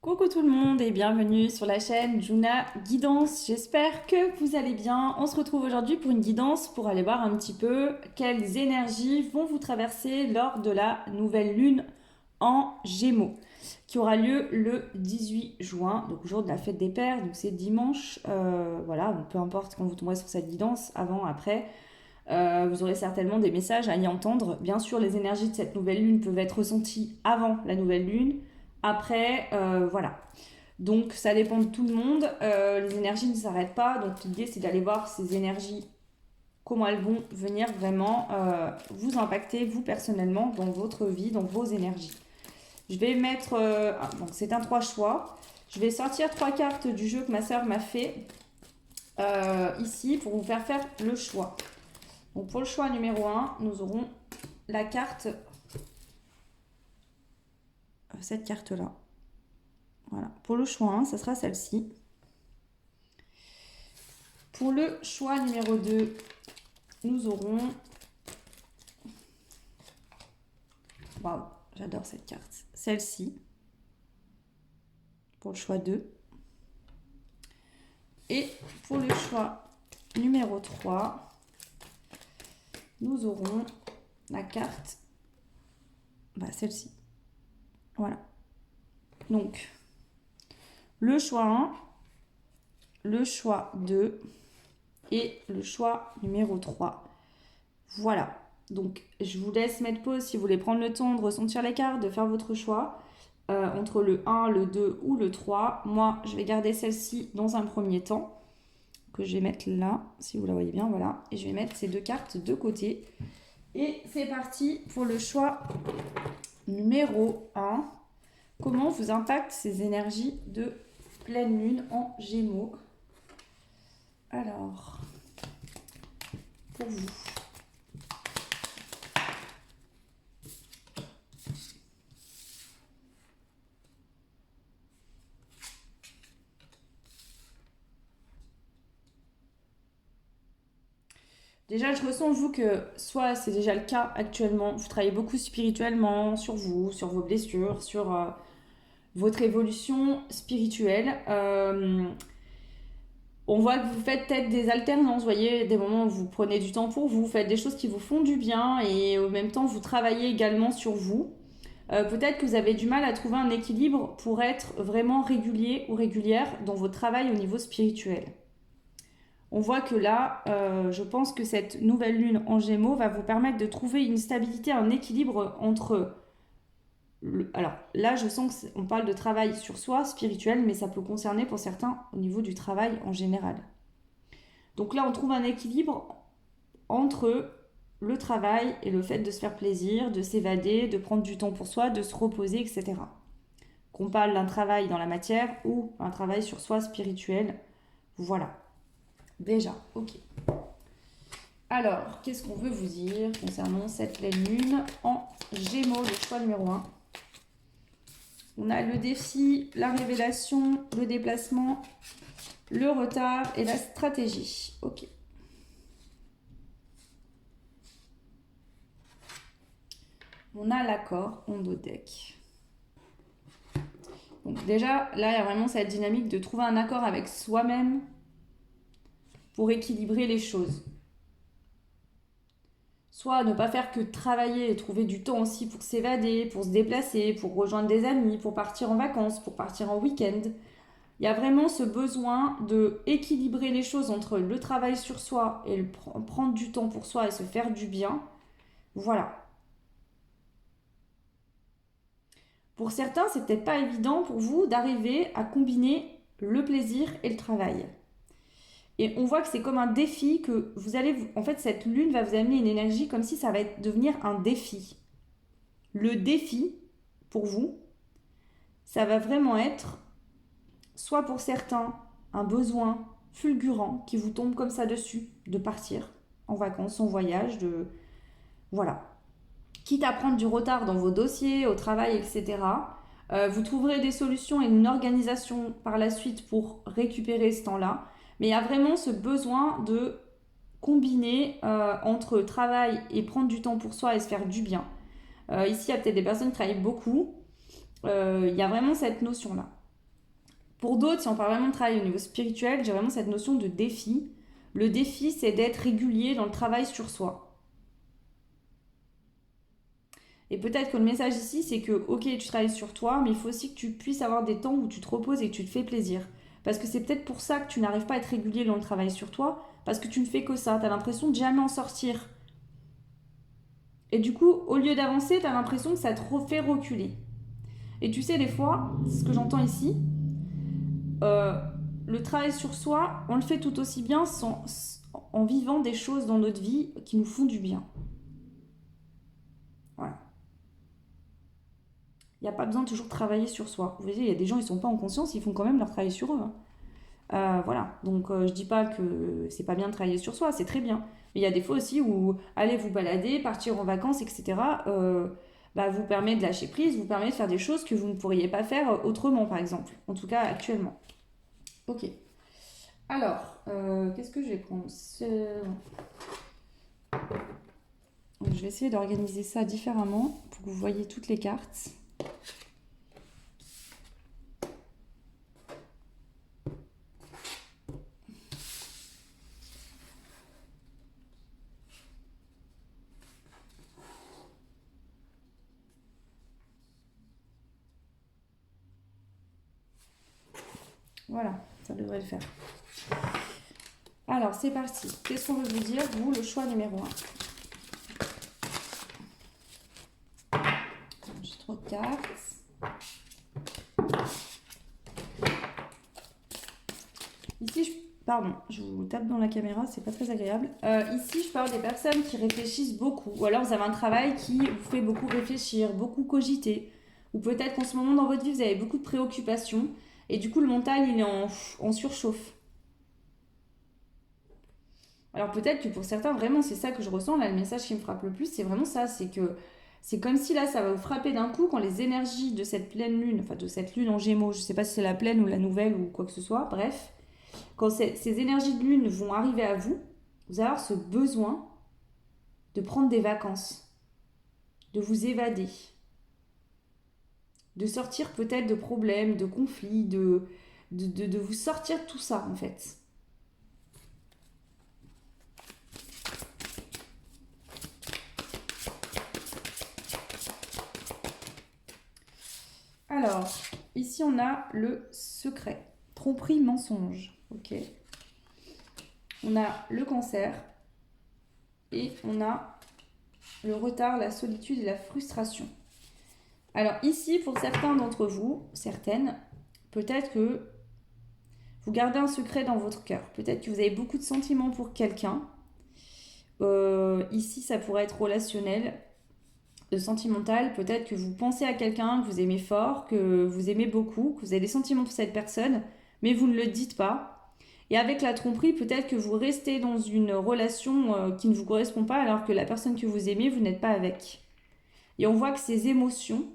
Coucou tout le monde et bienvenue sur la chaîne Juna Guidance. J'espère que vous allez bien. On se retrouve aujourd'hui pour une guidance pour aller voir un petit peu quelles énergies vont vous traverser lors de la nouvelle lune en Gémeaux qui aura lieu le 18 juin, donc jour de la fête des pères, donc c'est dimanche. Voilà, donc peu importe quand vous tomberez sur cette guidance, avant, après. Vous aurez certainement des messages à y entendre. Bien sûr, les énergies de cette nouvelle lune peuvent être ressenties avant la nouvelle lune. Après, voilà. Donc, ça dépend de tout le monde. Les énergies ne s'arrêtent pas. Donc, l'idée, c'est d'aller voir ces énergies, comment elles vont venir vraiment vous impacter, vous personnellement, dans votre vie, dans vos énergies. Je vais mettre... donc, c'est un 3 choix. Je vais sortir 3 cartes du jeu que ma soeur m'a fait ici pour vous faire le choix. Donc pour le choix numéro 1, nous aurons la carte, cette carte-là. Voilà. Pour le choix 1, ça sera celle-ci. Pour le choix numéro 2, nous aurons... Waouh, j'adore cette carte. Celle-ci. Pour le choix 2. Et pour le choix numéro 3, nous aurons la carte, celle-ci. Voilà. Donc, le choix 1, le choix 2 et le choix numéro 3. Voilà. Donc, je vous laisse mettre pause si vous voulez prendre le temps de ressentir les cartes, de faire votre choix entre le 1, le 2 ou le 3. Moi, je vais garder celle-ci dans un premier temps, que je vais mettre là, si vous la voyez bien, voilà. Et je vais mettre ces deux cartes de côté. Et c'est parti pour le choix numéro 1. Comment vous impactent ces énergies de pleine lune en Gémeaux? Alors, pour vous. Déjà, je ressens, vous, que soit c'est déjà le cas actuellement, vous travaillez beaucoup spirituellement sur vous, sur vos blessures, sur votre évolution spirituelle. On voit que vous faites peut-être des alternances, vous voyez, des moments où vous prenez du temps pour vous, vous faites des choses qui vous font du bien et au même temps, vous travaillez également sur vous. Peut-être que vous avez du mal à trouver un équilibre pour être vraiment régulier ou régulière dans votre travail au niveau spirituel. On voit que là, je pense que cette nouvelle lune en Gémeaux va vous permettre de trouver une stabilité, un équilibre entre... Alors là, je sens qu'on parle de travail sur soi, spirituel, mais ça peut concerner pour certains au niveau du travail en général. Donc là, on trouve un équilibre entre le travail et le fait de se faire plaisir, de s'évader, de prendre du temps pour soi, de se reposer, etc. Qu'on parle d'un travail dans la matière ou un travail sur soi spirituel, voilà. Déjà, ok. Alors, qu'est-ce qu'on veut vous dire concernant cette pleine lune en Gémeaux, le choix numéro 1? On a le défi, la révélation, le déplacement, le retard et la stratégie. Ok. On a l'accord on deck. Donc déjà, là, il y a vraiment cette dynamique de trouver un accord avec soi-même pour équilibrer les choses. Soit ne pas faire que travailler et trouver du temps aussi pour s'évader, pour se déplacer, pour rejoindre des amis, pour partir en vacances, pour partir en week-end. Il y a vraiment ce besoin de équilibrer les choses entre le travail sur soi et prendre du temps pour soi et se faire du bien. Voilà. Pour certains, c'est peut-être pas évident pour vous d'arriver à combiner le plaisir et le travail. Et on voit que c'est comme un défi que vous allez... En fait, cette lune va vous amener une énergie comme si ça va devenir un défi. Le défi, pour vous, ça va vraiment être, soit pour certains, un besoin fulgurant qui vous tombe comme ça dessus, de partir en vacances, en voyage, de... Voilà. Quitte à prendre du retard dans vos dossiers, au travail, etc., vous trouverez des solutions et une organisation par la suite pour récupérer ce temps-là. Mais il y a vraiment ce besoin de combiner entre travail et prendre du temps pour soi et se faire du bien. Ici, il y a peut-être des personnes qui travaillent beaucoup. Il y a vraiment cette notion-là. Pour d'autres, si on parle vraiment de travail au niveau spirituel, j'ai vraiment cette notion de défi. Le défi, c'est d'être régulier dans le travail sur soi. Et peut-être que le message ici, c'est que, ok, tu travailles sur toi, mais il faut aussi que tu puisses avoir des temps où tu te reposes et que tu te fais plaisir. Parce que c'est peut-être pour ça que tu n'arrives pas à être régulier dans le travail sur toi, parce que tu ne fais que ça. Tu as l'impression de jamais en sortir. Et du coup, au lieu d'avancer, tu as l'impression que ça te fait reculer. Et tu sais, des fois, c'est ce que j'entends ici, euh, le travail sur soi, on le fait tout aussi bien en vivant des choses dans notre vie qui nous font du bien. Voilà. Il n'y a pas besoin de toujours travailler sur soi. Vous voyez, il y a des gens, ils ne sont pas en conscience, ils font quand même leur travail sur eux. Hein. Voilà, donc je dis pas que c'est pas bien de travailler sur soi, c'est très bien. Mais il y a des fois aussi où aller vous balader, partir en vacances, etc., bah, vous permet de lâcher prise, vous permet de faire des choses que vous ne pourriez pas faire autrement, par exemple. En tout cas, actuellement. Ok. Alors, qu'est-ce que je vais prendre Je vais essayer d'organiser ça différemment pour que vous voyez toutes les cartes. Voilà, ça devrait le faire. Alors, c'est parti. Qu'est-ce qu'on veut vous dire, vous, le choix numéro 1? J'ai trop de cartes. Ici, pardon, je vous tape dans la caméra, c'est pas très agréable. Ici, je parle des personnes qui réfléchissent beaucoup. Ou alors, vous avez un travail qui vous fait beaucoup réfléchir, beaucoup cogiter. Ou peut-être qu'en ce moment, dans votre vie, vous avez beaucoup de préoccupations. Et du coup, le mental, il est en surchauffe. Alors peut-être que pour certains, vraiment, c'est ça que je ressens. Là, le message qui me frappe le plus, c'est vraiment ça. C'est que c'est comme si là, ça va vous frapper d'un coup quand les énergies de cette pleine lune, enfin de cette lune en Gémeaux, je sais pas si c'est la pleine ou la nouvelle ou quoi que ce soit, bref, quand ces énergies de lune vont arriver à vous, vous allez avoir ce besoin de prendre des vacances, de vous évader, de sortir peut-être de problèmes, de conflits, de vous sortir de tout ça en fait. Alors, ici on a le secret, tromperie, mensonge, ok. On a le cancer et on a le retard, la solitude et la frustration. Alors ici, pour certains d'entre vous, certaines, peut-être que vous gardez un secret dans votre cœur. Peut-être que vous avez beaucoup de sentiments pour quelqu'un. Ici, ça pourrait être relationnel, sentimental. Peut-être que vous pensez à quelqu'un que vous aimez fort, que vous aimez beaucoup, que vous avez des sentiments pour cette personne, mais vous ne le dites pas. Et avec la tromperie, peut-être que vous restez dans une relation qui ne vous correspond pas, alors que la personne que vous aimez, vous n'êtes pas avec. Et on voit que ces émotions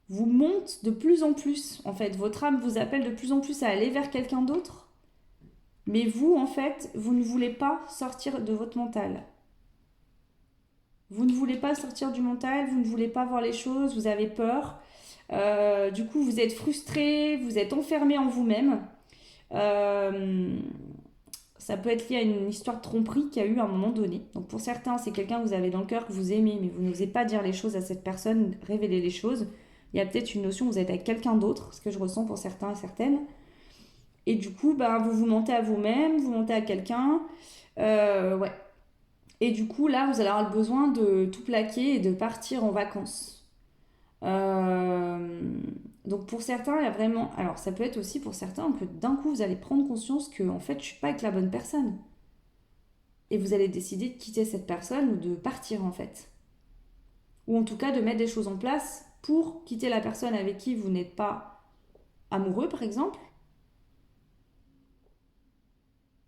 vous montent de plus en plus. En fait, votre âme vous appelle de plus en plus à aller vers quelqu'un d'autre. Mais vous, en fait, vous ne voulez pas sortir de votre mental. Vous ne voulez pas sortir du mental, vous ne voulez pas voir les choses, vous avez peur. Du coup, vous êtes frustré, vous êtes enfermé en vous-même. Ça peut être lié à une histoire de tromperie qu'il y a eu à un moment donné. Donc pour certains, c'est quelqu'un que vous avez dans le cœur, que vous aimez, mais vous n'osez pas dire les choses à cette personne, révéler les choses. Il y a peut-être une notion, vous êtes avec quelqu'un d'autre, ce que je ressens pour certains et certaines. Et du coup, ben, vous vous mentez à vous-même, vous mentez à quelqu'un. Ouais. Et du coup, là, vous allez avoir le besoin de tout plaquer et de partir en vacances. Donc pour certains, il y a vraiment... Alors ça peut être aussi pour certains que d'un coup, vous allez prendre conscience que en fait, je ne suis pas avec la bonne personne. Et vous allez décider de quitter cette personne ou de partir en fait. Ou en tout cas de mettre des choses en place pour quitter la personne avec qui vous n'êtes pas amoureux, par exemple.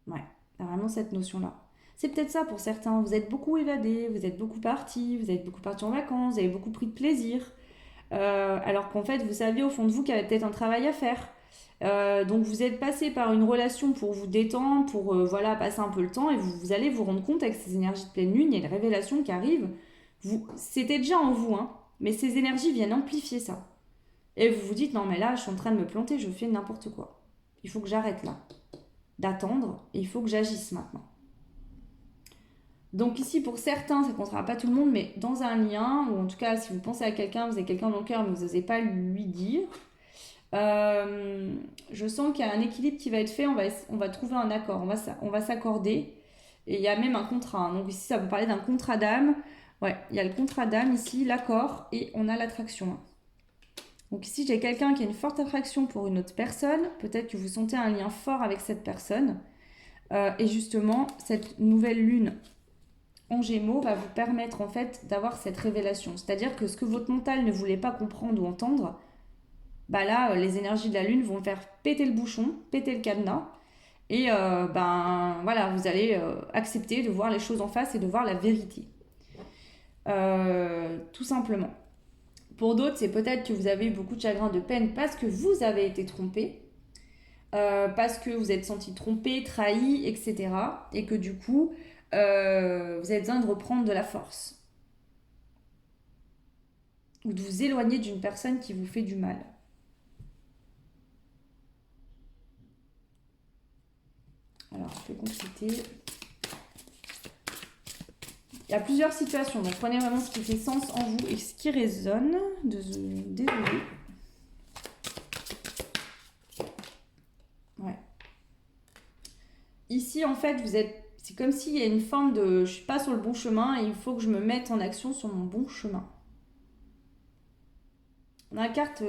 Ouais, il y a vraiment cette notion-là. C'est peut-être ça pour certains. Vous êtes beaucoup évadés, vous êtes beaucoup partis, vous êtes beaucoup partis en vacances, vous avez beaucoup pris de plaisir. Alors qu'en fait, vous saviez au fond de vous qu'il y avait peut-être un travail à faire. Donc vous êtes passé par une relation pour vous détendre, pour voilà, passer un peu le temps, et vous allez vous rendre compte avec ces énergies de pleine lune, il y a une révélation qui arrive. C'était déjà en vous, hein, mais ces énergies viennent amplifier ça. Et vous vous dites, non mais là, je suis en train de me planter, je fais n'importe quoi. Il faut que j'arrête là, d'attendre, et il faut que j'agisse maintenant. Donc ici, pour certains, ça ne comptera pas tout le monde, mais dans un lien, ou en tout cas, si vous pensez à quelqu'un, vous avez quelqu'un dans le cœur, mais vous n'osez pas lui dire, je sens qu'il y a un équilibre qui va être fait, on va trouver un accord, on va s'accorder, et il y a même un contrat. Hein. Donc ici, ça peut parler d'un contrat d'âme. Ouais, il y a le contrat d'âme ici, l'accord, et on a l'attraction. Hein. Donc ici, j'ai quelqu'un qui a une forte attraction pour une autre personne, peut-être que vous sentez un lien fort avec cette personne, et justement, cette nouvelle lune en Gémeaux va vous permettre en fait d'avoir cette révélation. C'est-à-dire que ce que votre mental ne voulait pas comprendre ou entendre, bah là, les énergies de la Lune vont faire péter le bouchon, péter le cadenas. Et ben voilà, vous allez accepter de voir les choses en face et de voir la vérité. Tout simplement. Pour d'autres, c'est peut-être que vous avez eu beaucoup de chagrin, de peine parce que vous avez été trompé, parce que vous êtes senti trompé, trahi, etc. Et que du coup, vous avez besoin de reprendre de la force. Ou de vous éloigner d'une personne qui vous fait du mal. Alors, je vais compléter. Il y a plusieurs situations, donc prenez vraiment ce qui fait sens en vous et ce qui résonne. Désolée. Ouais. Ici, en fait, c'est comme s'il y a une forme de je suis pas sur le bon chemin et il faut que je me mette en action sur mon bon chemin. On a une carte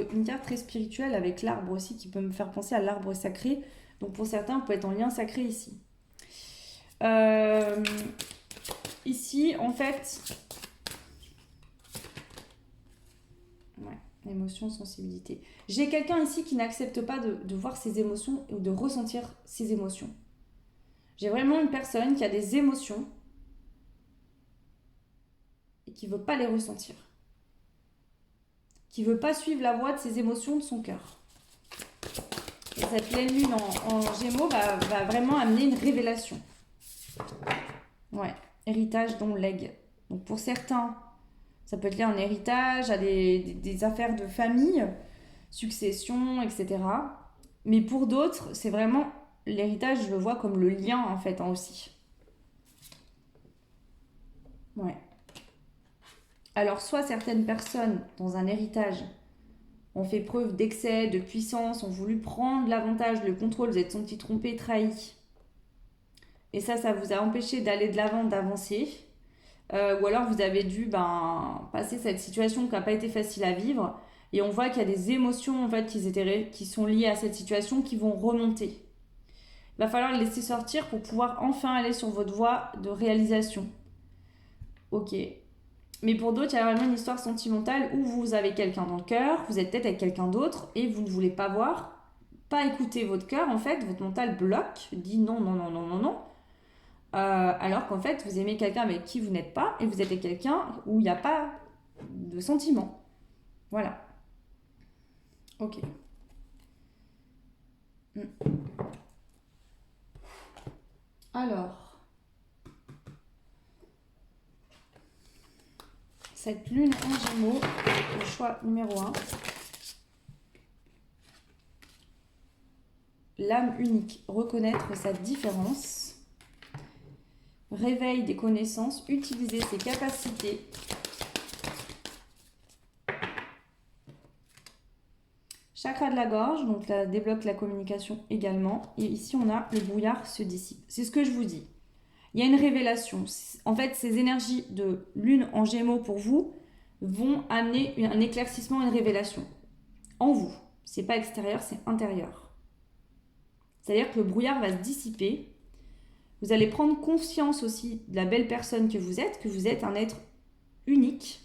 très spirituelle avec l'arbre aussi qui peut me faire penser à l'arbre sacré. Donc pour certains, on peut être en lien sacré ici. Ici, en fait, ouais, émotion, sensibilité. J'ai quelqu'un ici qui n'accepte pas de voir ses émotions ou de ressentir ses émotions. J'ai vraiment une personne qui a des émotions et qui ne veut pas les ressentir. Qui ne veut pas suivre la voie de ses émotions, de son cœur. Et cette pleine lune en Gémeaux va vraiment amener une révélation. Ouais, héritage, don, legs. Donc pour certains, ça peut être lié en héritage, à des affaires de famille, succession, etc. Mais pour d'autres, c'est vraiment l'héritage, je le vois comme le lien en fait hein, aussi. Ouais. Alors soit certaines personnes dans un héritage ont fait preuve d'excès, de puissance, ont voulu prendre l'avantage, le contrôle, vous êtes senti trompé, trahi. Et ça vous a empêché d'aller de l'avant, d'avancer. Ou alors vous avez dû passer cette situation qui n'a pas été facile à vivre. Et on voit qu'il y a des émotions en fait, qui sont liées à cette situation qui vont remonter. Il va falloir les laisser sortir pour pouvoir enfin aller sur votre voie de réalisation. Ok. Mais pour d'autres, il y a vraiment une histoire sentimentale où vous avez quelqu'un dans le cœur, vous êtes peut-être avec quelqu'un d'autre et vous ne voulez pas voir, pas écouter votre cœur en fait, votre mental bloque, dit non, non, non, non, non, non. Alors qu'en fait, vous aimez quelqu'un avec qui vous n'êtes pas et vous êtes avec quelqu'un où il n'y a pas de sentiment. Voilà. Ok. Alors, cette lune en Gémeaux, le choix numéro 1. L'âme unique, reconnaître sa différence. Réveil des connaissances, utiliser ses capacités. Chakra de la gorge, donc là débloque la communication également. Et ici on a le brouillard se dissipe. C'est ce que je vous dis. Il y a une révélation. En fait, ces énergies de lune en Gémeaux pour vous vont amener un éclaircissement, une révélation. En vous. C'est pas extérieur, c'est intérieur. C'est-à-dire que le brouillard va se dissiper. Vous allez prendre conscience aussi de la belle personne que vous êtes un être unique.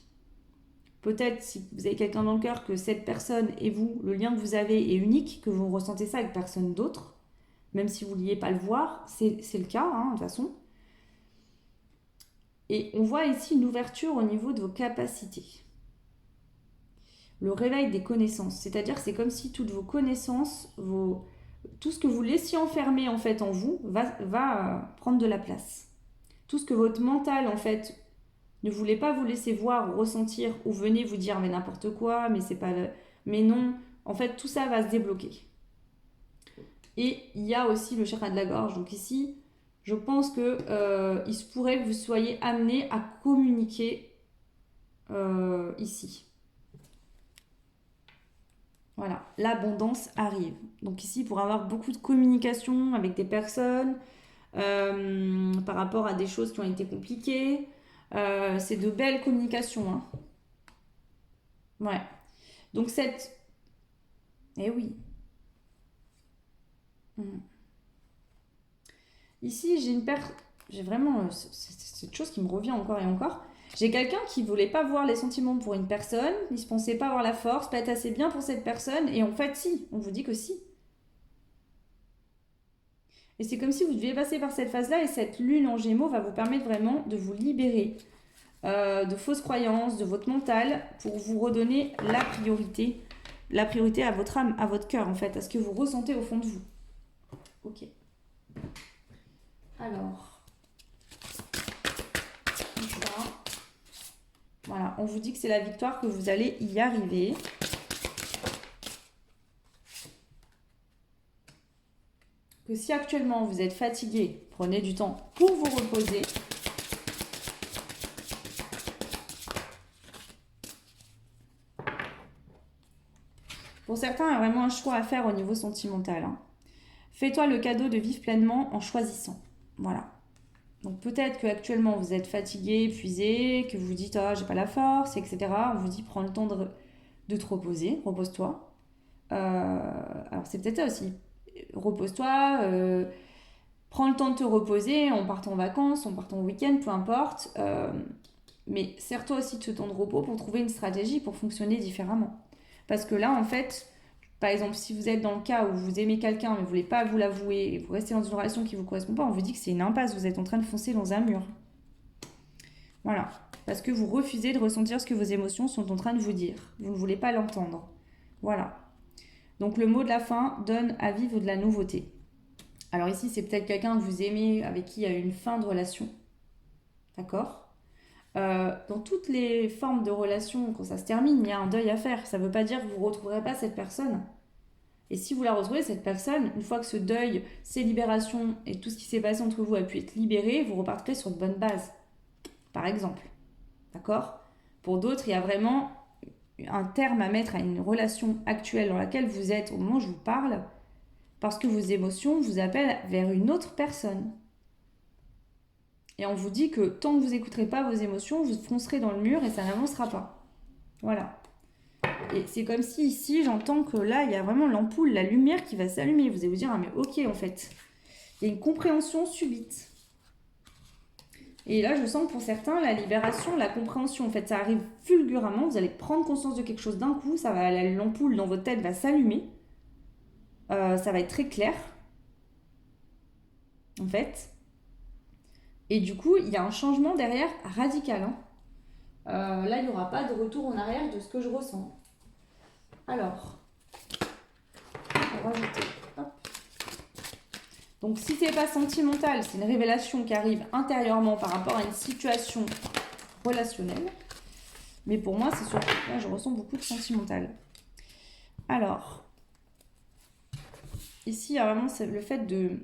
Peut-être si vous avez quelqu'un dans le cœur que cette personne et vous, le lien que vous avez est unique, que vous ressentez ça avec personne d'autre, même si vous ne vouliez pas le voir, c'est le cas hein, de toute façon. Et on voit ici une ouverture au niveau de vos capacités. Le réveil des connaissances, c'est-à-dire que c'est comme si toutes vos connaissances, tout ce que vous laissiez enfermer en fait en vous va prendre de la place. Tout ce que votre mental en fait ne voulait pas vous laisser voir ou ressentir ou venez vous dire mais n'importe quoi, mais c'est pas Mais non, en fait, tout ça va se débloquer. Et il y a aussi le chakra de la gorge. Donc ici, je pense que il se pourrait que vous soyez amené à communiquer ici. Voilà, l'abondance arrive. Donc ici, pour avoir beaucoup de communication avec des personnes, par rapport à des choses qui ont été compliquées, c'est de belles communications. Hein. Ouais. Donc cette... Eh oui. Hmm. Ici, j'ai vraiment cette chose qui me revient encore et encore. J'ai quelqu'un qui voulait pas voir les sentiments pour une personne, il se pensait pas avoir la force, pas être assez bien pour cette personne, et en fait, si, on vous dit que si. Et c'est comme si vous deviez passer par cette phase-là, et cette lune en gémeaux va vous permettre vraiment de vous libérer de fausses croyances, de votre mental, pour vous redonner la priorité à votre âme, à votre cœur en fait, à ce que vous ressentez au fond de vous. Ok. Alors, ça. Voilà, on vous dit que c'est la victoire, que vous allez y arriver. Que si actuellement vous êtes fatigué, prenez du temps pour vous reposer. Pour certains, il y a vraiment un choix à faire au niveau sentimental. Hein. Fais-toi le cadeau de vivre pleinement en choisissant. Voilà. Donc peut-être qu'actuellement vous êtes fatigué, épuisé, que vous vous dites ah j'ai pas la force, etc. On vous dit prends le temps de te reposer, repose-toi. Alors c'est peut-être ça aussi. Repose-toi, prends le temps de te reposer en partant en vacances, en partant au week-end, peu importe. Mais sers-toi aussi de ce temps de repos pour trouver une stratégie pour fonctionner différemment. Parce que là, en fait, par exemple, si vous êtes dans le cas où vous aimez quelqu'un mais vous ne voulez pas vous l'avouer et vous restez dans une relation qui ne vous correspond pas, on vous dit que c'est une impasse, vous êtes en train de foncer dans un mur. Voilà. Parce que vous refusez de ressentir ce que vos émotions sont en train de vous dire. Vous ne voulez pas l'entendre. Voilà. Donc le mot de la fin donne à vivre de la nouveauté. Alors ici, c'est peut-être quelqu'un que vous aimez, avec qui il y a eu une fin de relation. D'accord. Dans toutes les formes de relations, quand ça se termine, il y a un deuil à faire. Ça ne veut pas dire que vous ne retrouverez pas cette personne. Et si vous la retrouvez, cette personne, une fois que ce deuil, ces libérations et tout ce qui s'est passé entre vous a pu être libéré, vous repartirez sur de bonnes bases. Par exemple. D'accord. Pour d'autres, il y a vraiment un terme à mettre à une relation actuelle dans laquelle vous êtes au moment où je vous parle, parce que vos émotions vous appellent vers une autre personne. Et on vous dit que tant que vous n'écouterez pas vos émotions, vous foncerez dans le mur et ça n'avancera pas. Voilà. Et c'est comme si ici, j'entends que là, il y a vraiment l'ampoule, la lumière qui va s'allumer. Vous allez vous dire, ah mais ok en fait. Il y a une compréhension subite. Et là, je sens que pour certains, la libération, la compréhension, en fait, ça arrive fulguramment. Vous allez prendre conscience de quelque chose d'un coup. L'ampoule dans votre tête va s'allumer. Ça va être très clair, en fait. Et du coup, il y a un changement derrière radical. Hein. Là, il n'y aura pas de retour en arrière de ce que je ressens. Alors, on va rajouter. Hop. Donc, si c'est pas sentimental, c'est une révélation qui arrive intérieurement par rapport à une situation relationnelle. Mais pour moi, c'est surtout là, je ressens beaucoup de sentimental. Alors, ici, il y a vraiment le fait de...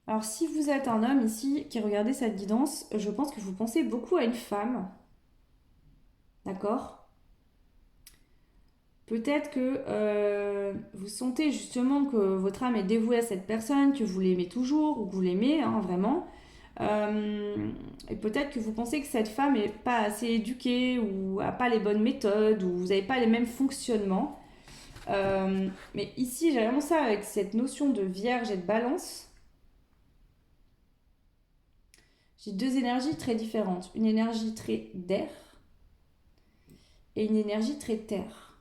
Alors, si vous êtes un homme ici qui regardez cette guidance, je pense que vous pensez beaucoup à une femme. D'accord? Peut-être que vous sentez justement que votre âme est dévouée à cette personne, que vous l'aimez toujours ou que vous l'aimez hein, vraiment. Et peut-être que vous pensez que cette femme n'est pas assez éduquée ou n'a pas les bonnes méthodes ou vous n'avez pas les mêmes fonctionnements. Mais ici, j'ai vraiment ça avec cette notion de vierge et de balance. J'ai deux énergies très différentes. Une énergie très d'air et une énergie très terre.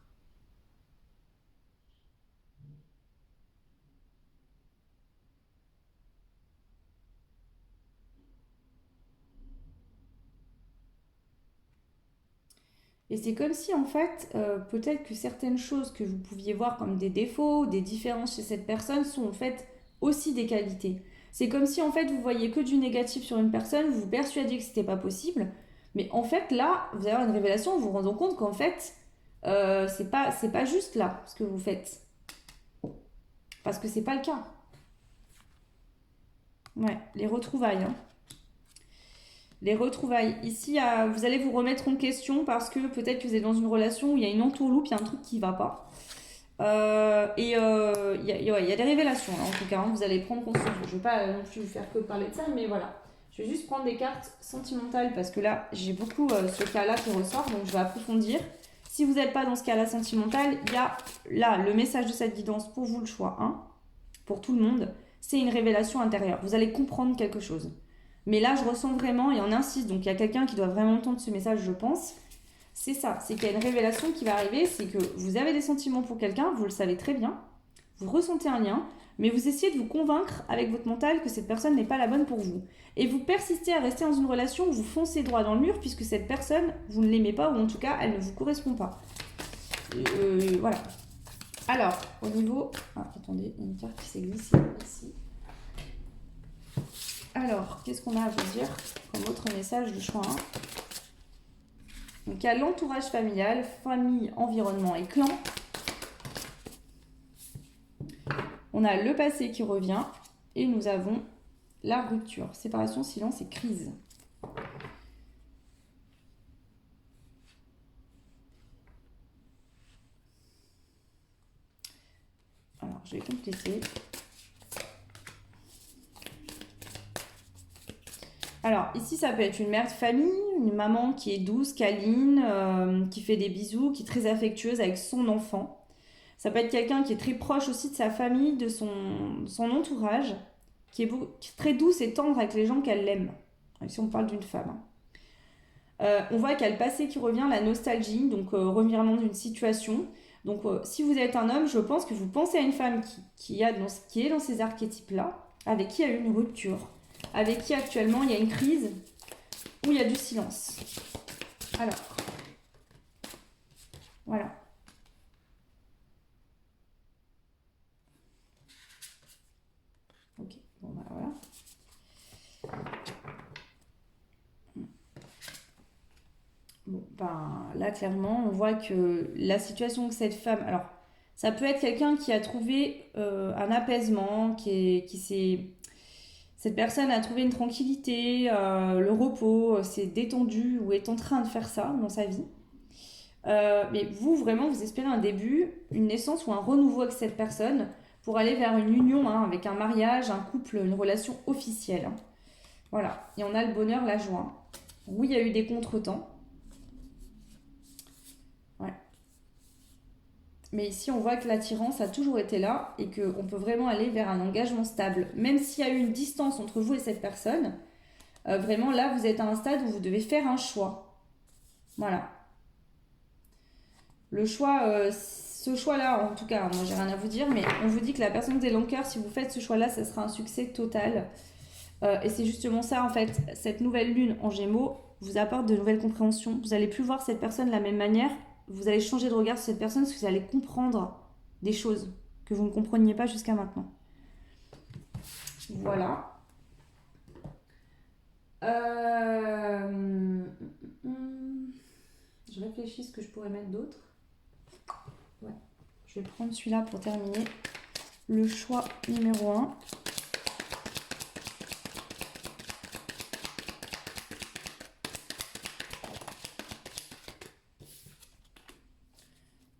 Et c'est comme si, en fait, peut-être que certaines choses que vous pouviez voir comme des défauts, des différences chez cette personne sont en fait aussi des qualités. C'est comme si, en fait, vous voyez que du négatif sur une personne, vous vous persuadiez que c'était pas possible, mais en fait, là, vous allez avoir une révélation, vous vous rendez compte qu'en fait, c'est pas juste là, ce que vous faites. Parce que c'est pas le cas. Ouais, les retrouvailles, hein. Les retrouvailles. Ici, vous allez vous remettre en question parce que peut-être que vous êtes dans une relation où il y a une entourloupe, il y a un truc qui va pas. Ouais, il y a des révélations, là, en tout cas, hein, vous allez prendre conscience. Je ne vais pas non plus vous faire que parler de ça, mais voilà. Je vais juste prendre des cartes sentimentales parce que là, j'ai beaucoup ce cas-là qui ressort, donc je vais approfondir. Si vous n'êtes pas dans ce cas-là sentimental, il y a là le message de cette guidance pour vous, le choix 1, pour tout le monde. C'est une révélation intérieure. Vous allez comprendre quelque chose. Mais là, je ressens vraiment, et on insiste, donc il y a quelqu'un qui doit vraiment entendre ce message, je pense. C'est ça, c'est qu'il y a une révélation qui va arriver, c'est que vous avez des sentiments pour quelqu'un, vous le savez très bien, vous ressentez un lien, mais vous essayez de vous convaincre avec votre mental que cette personne n'est pas la bonne pour vous. Et vous persistez à rester dans une relation où vous foncez droit dans le mur puisque cette personne, vous ne l'aimez pas ou en tout cas, elle ne vous correspond pas. Voilà. Alors, au niveau... Ah, attendez, il y a une carte qui s'est glissée ici. Alors, qu'est-ce qu'on a à vous dire comme autre message de choix 1? Donc, il y a l'entourage familial, famille, environnement et clan. On a le passé qui revient et nous avons la rupture, séparation, silence et crise. Alors, je vais compléter. Alors, ici, ça peut être une mère de famille, une maman qui est douce, câline, qui fait des bisous, qui est très affectueuse avec son enfant. Ça peut être quelqu'un qui est très proche aussi de sa famille, de son entourage, qui est très douce et tendre avec les gens qu'elle aime. Ici, on parle d'une femme, hein. On voit qu'il y a le passé qui revient, la nostalgie, donc revirement d'une situation. Donc, si vous êtes un homme, je pense que vous pensez à une femme qui est dans ces archétypes-là, avec qui il y a eu une rupture, avec qui actuellement il y a une crise, où il y a du silence. Alors, voilà. Ok, bon bah voilà. Bon, ben là, clairement, on voit que la situation que cette femme... Alors, ça peut être quelqu'un qui a trouvé un apaisement, qui s'est... Cette personne a trouvé une tranquillité, le repos, s'est détendu ou est en train de faire ça dans sa vie. Mais vous, vraiment, vous espérez un début, une naissance ou un renouveau avec cette personne pour aller vers une union, hein, avec un mariage, un couple, une relation officielle, hein. Voilà. Et on a le bonheur, la joie. Oui, il y a eu des contretemps. Ouais. Mais ici, on voit que l'attirance a toujours été là et qu'on peut vraiment aller vers un engagement stable. Même s'il y a eu une distance entre vous et cette personne, vraiment là, vous êtes à un stade où vous devez faire un choix. Voilà. Le choix, ce choix-là, en tout cas, moi j'ai rien à vous dire, mais on vous dit que la personne des longs cœurs, si vous faites ce choix-là, ça sera un succès total. Et c'est justement ça, en fait, cette nouvelle lune en Gémeaux vous apporte de nouvelles compréhensions. Vous n'allez plus voir cette personne de la même manière. Vous allez changer de regard sur cette personne parce que vous allez comprendre des choses que vous ne compreniez pas jusqu'à maintenant. Voilà. Je réfléchis ce que je pourrais mettre d'autre. Ouais. Je vais prendre celui-là pour terminer. Le choix numéro 1.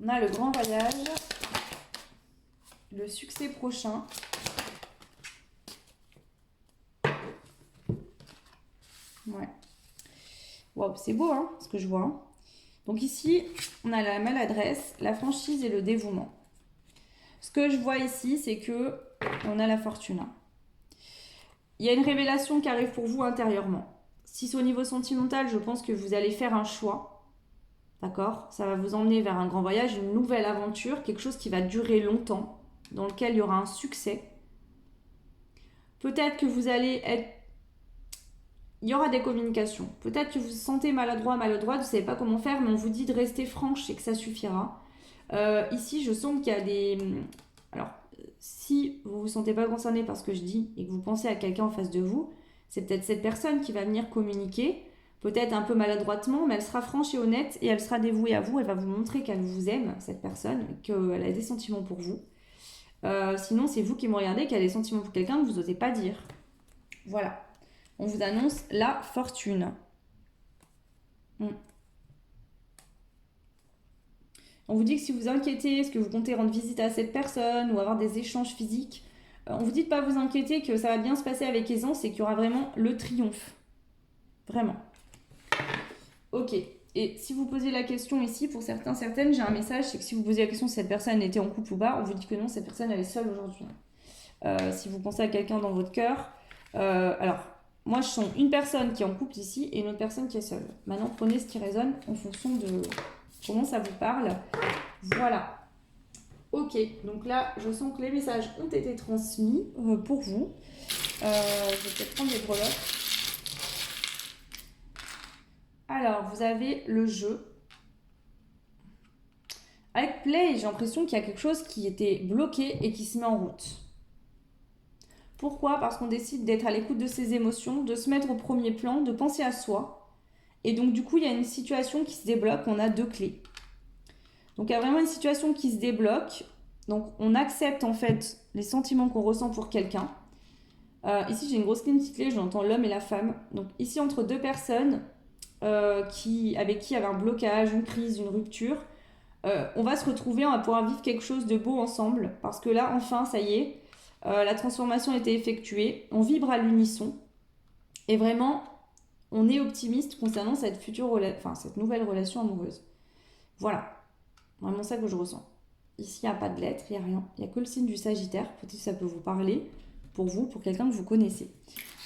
On a le grand voyage, le succès prochain. Ouais. Wow, c'est beau, hein, ce que je vois, hein. Donc ici, on a la maladresse, la franchise et le dévouement. Ce que je vois ici, c'est que on a la fortune. Il y a une révélation qui arrive pour vous intérieurement. Si c'est au niveau sentimental, je pense que vous allez faire un choix. D'accord? Ça va vous emmener vers un grand voyage, une nouvelle aventure, quelque chose qui va durer longtemps, dans lequel il y aura un succès. Peut-être que vous allez être il y aura des communications. Peut-être que vous vous sentez maladroit, maladroite, vous ne savez pas comment faire, mais on vous dit de rester franche et que ça suffira. Ici, je sens qu'il y a des... Alors, si vous ne vous sentez pas concerné par ce que je dis et que vous pensez à quelqu'un en face de vous, c'est peut-être cette personne qui va venir communiquer, peut-être un peu maladroitement, mais elle sera franche et honnête et elle sera dévouée à vous. Elle va vous montrer qu'elle vous aime, cette personne, qu'elle a des sentiments pour vous. Sinon, c'est vous qui me regardez, qu'elle a des sentiments pour quelqu'un que vous n'osez pas dire. Voilà. On vous annonce la fortune. On vous dit que si vous inquiétez, est-ce que vous comptez rendre visite à cette personne ou avoir des échanges physiques, on vous dit de ne pas vous inquiéter, que ça va bien se passer avec aisance et qu'il y aura vraiment le triomphe. Vraiment. Ok. Et si vous posez la question ici, pour certains, certaines, j'ai un message, c'est que si vous posez la question si cette personne était en couple ou pas, on vous dit que non, cette personne elle est seule aujourd'hui. Si vous pensez à quelqu'un dans votre cœur, alors moi je sens une personne qui est en couple ici et une autre personne qui est seule. Maintenant prenez ce qui résonne en fonction de comment ça vous parle. Voilà. Ok, donc là je sens que les messages ont été transmis pour vous. Je vais peut-être prendre des breloques. Alors, vous avez le jeu. Avec Play, j'ai l'impression qu'il y a quelque chose qui était bloqué et qui se met en route. Pourquoi? Parce qu'on décide d'être à l'écoute de ses émotions, de se mettre au premier plan, de penser à soi. Et donc, du coup, il y a une situation qui se débloque. On a 2 clés. Donc, il y a vraiment une situation qui se débloque. Donc, on accepte en fait les sentiments qu'on ressent pour quelqu'un. Ici, j'ai une grosse clé, j'entends l'homme et la femme. Donc, ici, entre 2 personnes... avec qui il y avait un blocage, une crise, une rupture, on va se retrouver, on va pouvoir vivre quelque chose de beau ensemble, parce que là, enfin, ça y est, la transformation a été effectuée, on vibre à l'unisson, et vraiment, on est optimiste concernant cette cette nouvelle relation amoureuse. Voilà, vraiment ça que je ressens. Ici, il n'y a pas de lettres, il n'y a rien, il n'y a que le signe du Sagittaire, peut-être que ça peut vous parler, pour vous, pour quelqu'un que vous connaissez.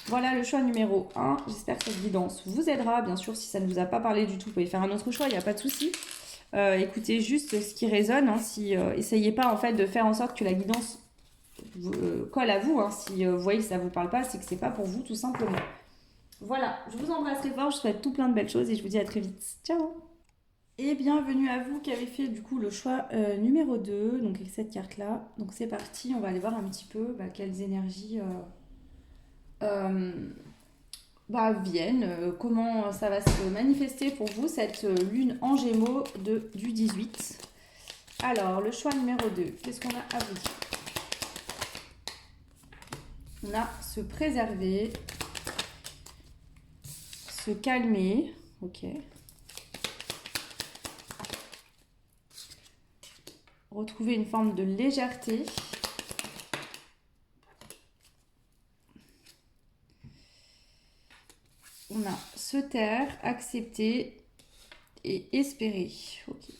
Voilà le choix numéro 1. J'espère que cette guidance vous aidera. Bien sûr, si ça ne vous a pas parlé du tout, vous pouvez faire un autre choix, il n'y a pas de souci. Écoutez juste ce qui résonne. Essayez pas en fait de faire en sorte que la guidance colle à vous. Si vous voyez que ça ne vous parle pas, c'est que c'est pas pour vous tout simplement. Voilà, je vous embrasse très fort, je vous souhaite tout plein de belles choses et je vous dis à très vite. Ciao. Et bienvenue à vous qui avez fait du coup le choix numéro 2, donc avec cette carte-là. Donc c'est parti, on va aller voir un petit peu quelles énergies... viennent, comment ça va se manifester pour vous cette lune en Gémeaux du 18. Alors, le choix numéro 2, qu'est-ce qu'on a à vous dire? On a se préserver, se calmer, ok. Retrouver une forme de légèreté. On a se taire, accepter et espérer. Ok.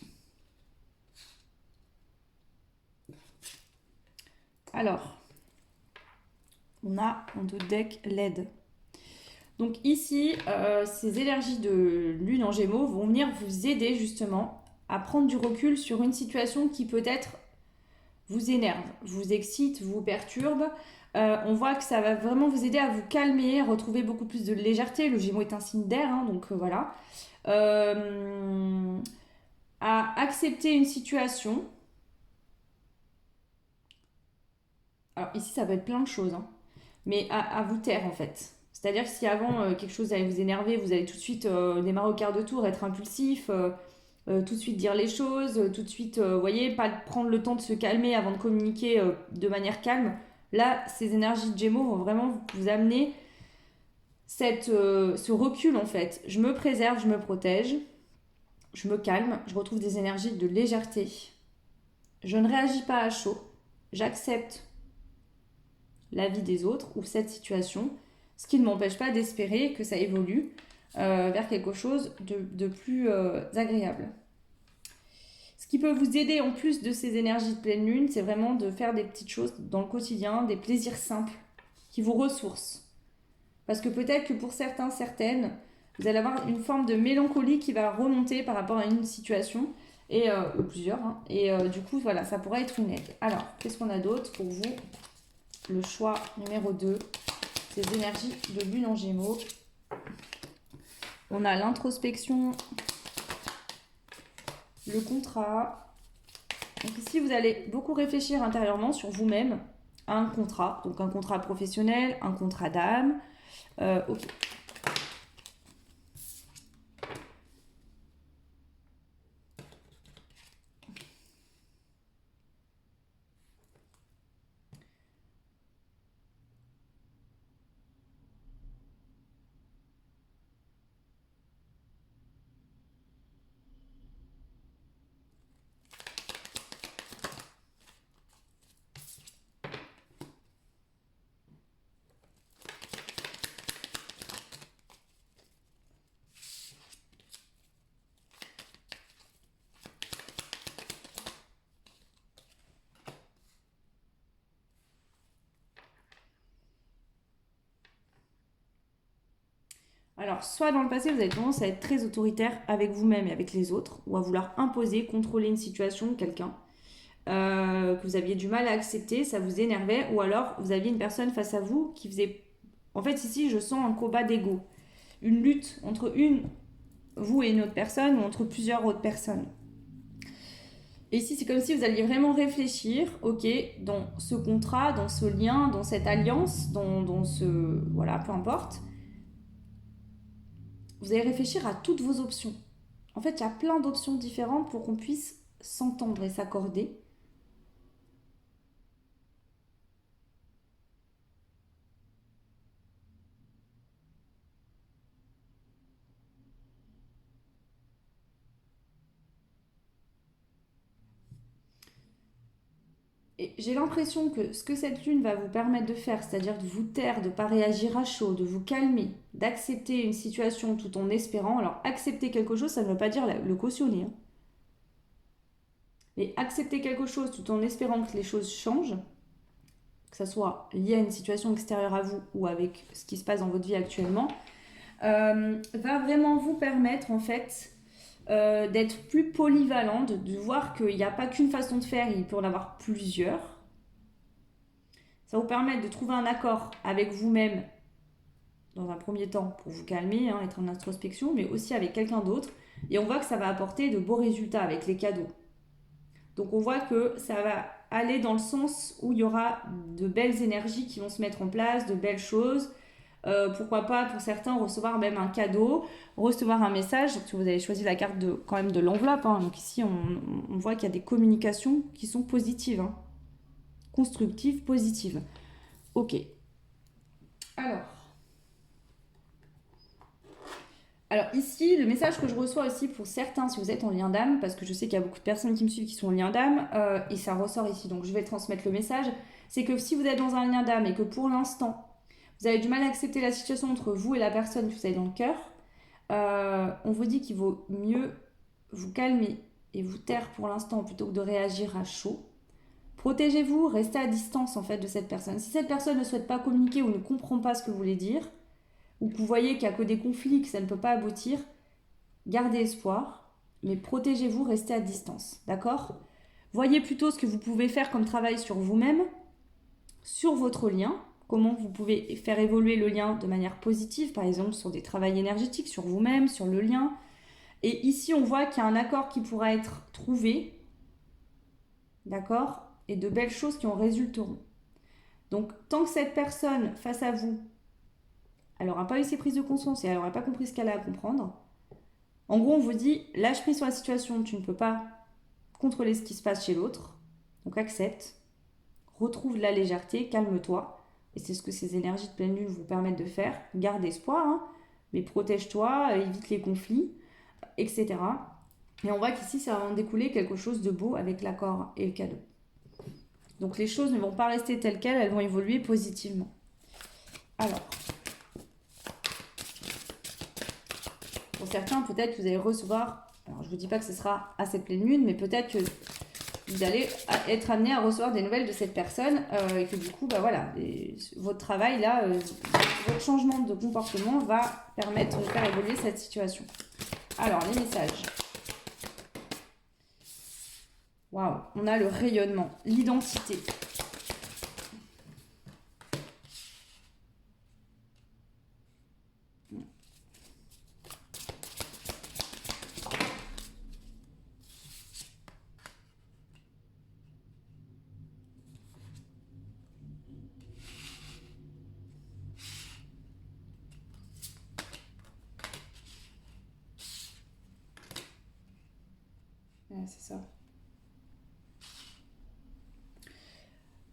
Alors, on a en dos de deck l'aide. Donc ici, ces énergies de lune en Gémeaux vont venir vous aider justement à prendre du recul sur une situation qui peut-être vous énerve, vous excite, vous perturbe. On voit que ça va vraiment vous aider à vous calmer, à retrouver beaucoup plus de légèreté. Le Gémeaux est un signe d'air, donc voilà. À accepter une situation. Alors ici, ça peut être plein de choses, mais à vous taire en fait. C'est-à-dire que si avant quelque chose allait vous énerver, vous allez tout de suite démarrer au quart de tour, être impulsif, tout de suite dire les choses, tout de suite, voyez, pas prendre le temps de se calmer avant de communiquer de manière calme. Là, ces énergies de Gémeaux vont vraiment vous amener ce recul en fait. Je me préserve, je me protège, je me calme, je retrouve des énergies de légèreté. Je ne réagis pas à chaud, j'accepte la vie des autres ou cette situation, ce qui ne m'empêche pas d'espérer que ça évolue vers quelque chose de plus agréable. Ce qui peut vous aider en plus de ces énergies de pleine lune, c'est vraiment de faire des petites choses dans le quotidien, des plaisirs simples qui vous ressourcent. Parce que peut-être que pour certains, certaines, vous allez avoir une forme de mélancolie qui va remonter par rapport à une situation, ou plusieurs, et du coup, voilà, ça pourrait être une aide. Alors, qu'est-ce qu'on a d'autre pour vous? Le choix numéro 2, ces énergies de lune en Gémeaux. On a l'introspection, le contrat. Donc ici, vous allez beaucoup réfléchir intérieurement sur vous-même à un contrat. Donc un contrat professionnel, un contrat d'âme. Ok. Alors, soit dans le passé, vous avez tendance à être très autoritaire avec vous-même et avec les autres, ou à vouloir imposer, contrôler une situation, quelqu'un, que vous aviez du mal à accepter, ça vous énervait, ou alors vous aviez une personne face à vous qui faisait... En fait, ici, je sens un combat d'ego, une lutte entre vous et une autre personne, ou entre plusieurs autres personnes. Et ici, c'est comme si vous alliez vraiment réfléchir, ok, dans ce contrat, dans ce lien, dans cette alliance, dans ce... Voilà, peu importe. Vous allez réfléchir à toutes vos options. En fait, il y a plein d'options différentes pour qu'on puisse s'entendre et s'accorder. Et j'ai l'impression que ce que cette lune va vous permettre de faire, c'est-à-dire de vous taire, de ne pas réagir à chaud, de vous calmer, d'accepter une situation tout en espérant. Alors, accepter quelque chose, ça ne veut pas dire le cautionner, hein. Mais accepter quelque chose tout en espérant que les choses changent, que ça soit lié à une situation extérieure à vous ou avec ce qui se passe dans votre vie actuellement, va vraiment vous permettre en fait d'être plus polyvalent, de voir qu'il n'y a pas qu'une façon de faire, il peut en avoir plusieurs. Ça vous permet de trouver un accord avec vous-même dans un premier temps pour vous calmer, hein, être en introspection, mais aussi avec quelqu'un d'autre. Et on voit que ça va apporter de beaux résultats avec les cadeaux. Donc on voit que ça va aller dans le sens où il y aura de belles énergies qui vont se mettre en place, de belles choses. Pourquoi pas pour certains recevoir même un cadeau, recevoir un message, parce que vous avez choisi la carte quand même de l'enveloppe, hein. Donc ici on voit qu'il y a des communications qui sont positives, hein. Constructives, positives. Ok. Alors, Alors ici, le message que je reçois aussi pour certains, si vous êtes en lien d'âme, parce que je sais qu'il y a beaucoup de personnes qui me suivent qui sont en lien d'âme, et ça ressort ici, donc je vais transmettre le message, c'est que si vous êtes dans un lien d'âme et que pour l'instant, vous avez du mal à accepter la situation entre vous et la personne que vous avez dans le cœur, on vous dit qu'il vaut mieux vous calmer et vous taire pour l'instant plutôt que de réagir à chaud. Protégez-vous, restez à distance en fait de cette personne. Si cette personne ne souhaite pas communiquer ou ne comprend pas ce que vous voulez dire, ou que vous voyez qu'il n'y a que des conflits, que ça ne peut pas aboutir, gardez espoir, mais protégez-vous, restez à distance, d'accord? Voyez plutôt ce que vous pouvez faire comme travail sur vous-même, sur votre lien, comment vous pouvez faire évoluer le lien de manière positive, par exemple sur des travaux énergétiques, sur vous-même, sur le lien. Et ici, on voit qu'il y a un accord qui pourra être trouvé, d'accord? Et de belles choses qui en résulteront. Donc, tant que cette personne face à vous, elle n'aura pas eu ses prises de conscience et elle n'aura pas compris ce qu'elle a à comprendre, en gros, on vous dit, lâche prise sur la situation, tu ne peux pas contrôler ce qui se passe chez l'autre, donc accepte, retrouve de la légèreté, calme-toi, et c'est ce que ces énergies de pleine lune vous permettent de faire, garde espoir, hein, mais protège-toi, évite les conflits, etc. Et on voit qu'ici, ça va en découler quelque chose de beau avec l'accord et le cadeau. Donc les choses ne vont pas rester telles quelles, elles vont évoluer positivement. Alors, pour certains, peut-être que vous allez recevoir, alors je ne vous dis pas que ce sera à cette pleine lune, mais peut-être que vous allez être amené à recevoir des nouvelles de cette personne et que du coup, bah voilà, votre travail là, votre changement de comportement va permettre de faire évoluer cette situation. Alors, les messages. Waouh, on a le rayonnement, l'identité.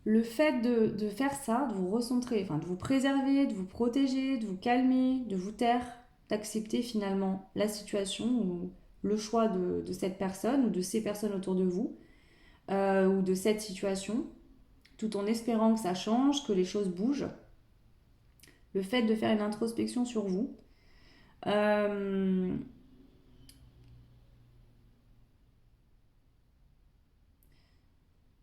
Le fait de faire ça, de vous recentrer, enfin de vous préserver, de vous protéger, de vous calmer, de vous taire, d'accepter finalement la situation ou le choix de cette personne ou de ces personnes autour de vous ou de cette situation, tout en espérant que ça change, que les choses bougent. Le fait de faire une introspection sur vous. Euh,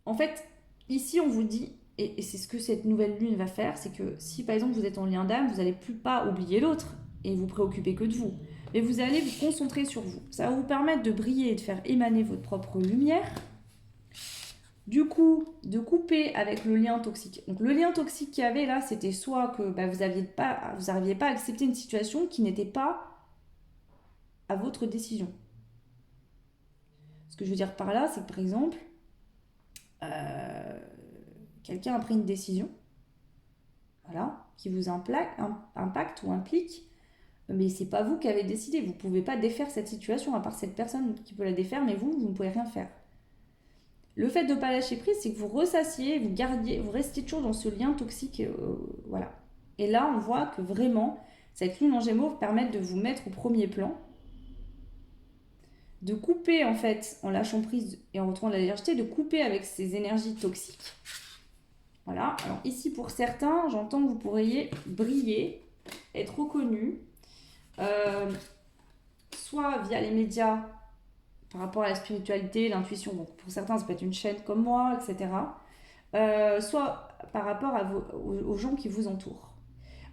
En fait, ici, on vous dit, et c'est ce que cette nouvelle lune va faire, c'est que si par exemple vous êtes en lien d'âme, vous n'allez plus pas oublier l'autre et vous préoccuper que de vous. Mais vous allez vous concentrer sur vous. Ça va vous permettre de briller et de faire émaner votre propre lumière. Du coup, de couper avec le lien toxique. Donc le lien toxique qu'il y avait là, c'était soit que bah, vous n'arriviez pas à accepter une situation qui n'était pas à votre décision. Ce que je veux dire par là, c'est que par exemple, euh, quelqu'un a pris une décision, voilà, qui vous impacte ou implique, mais c'est pas vous qui avez décidé. Vous pouvez pas défaire cette situation, à part cette personne qui peut la défaire, mais vous ne pouvez rien faire. Le fait de ne pas lâcher prise, c'est que vous ressassiez, vous gardiez, vous restiez toujours dans ce lien toxique, voilà. Et là, on voit que vraiment, cette lune en Gémeaux permet de vous mettre au premier plan, de couper en fait, en lâchant prise et en retrouvant de la légèreté, de couper avec ces énergies toxiques. Voilà. Alors ici, pour certains, j'entends que vous pourriez briller, être reconnu, euh, soit via les médias par rapport à la spiritualité, l'intuition. Donc pour certains, ça peut être une chaîne comme moi, etc. Soit par rapport aux gens qui vous entourent.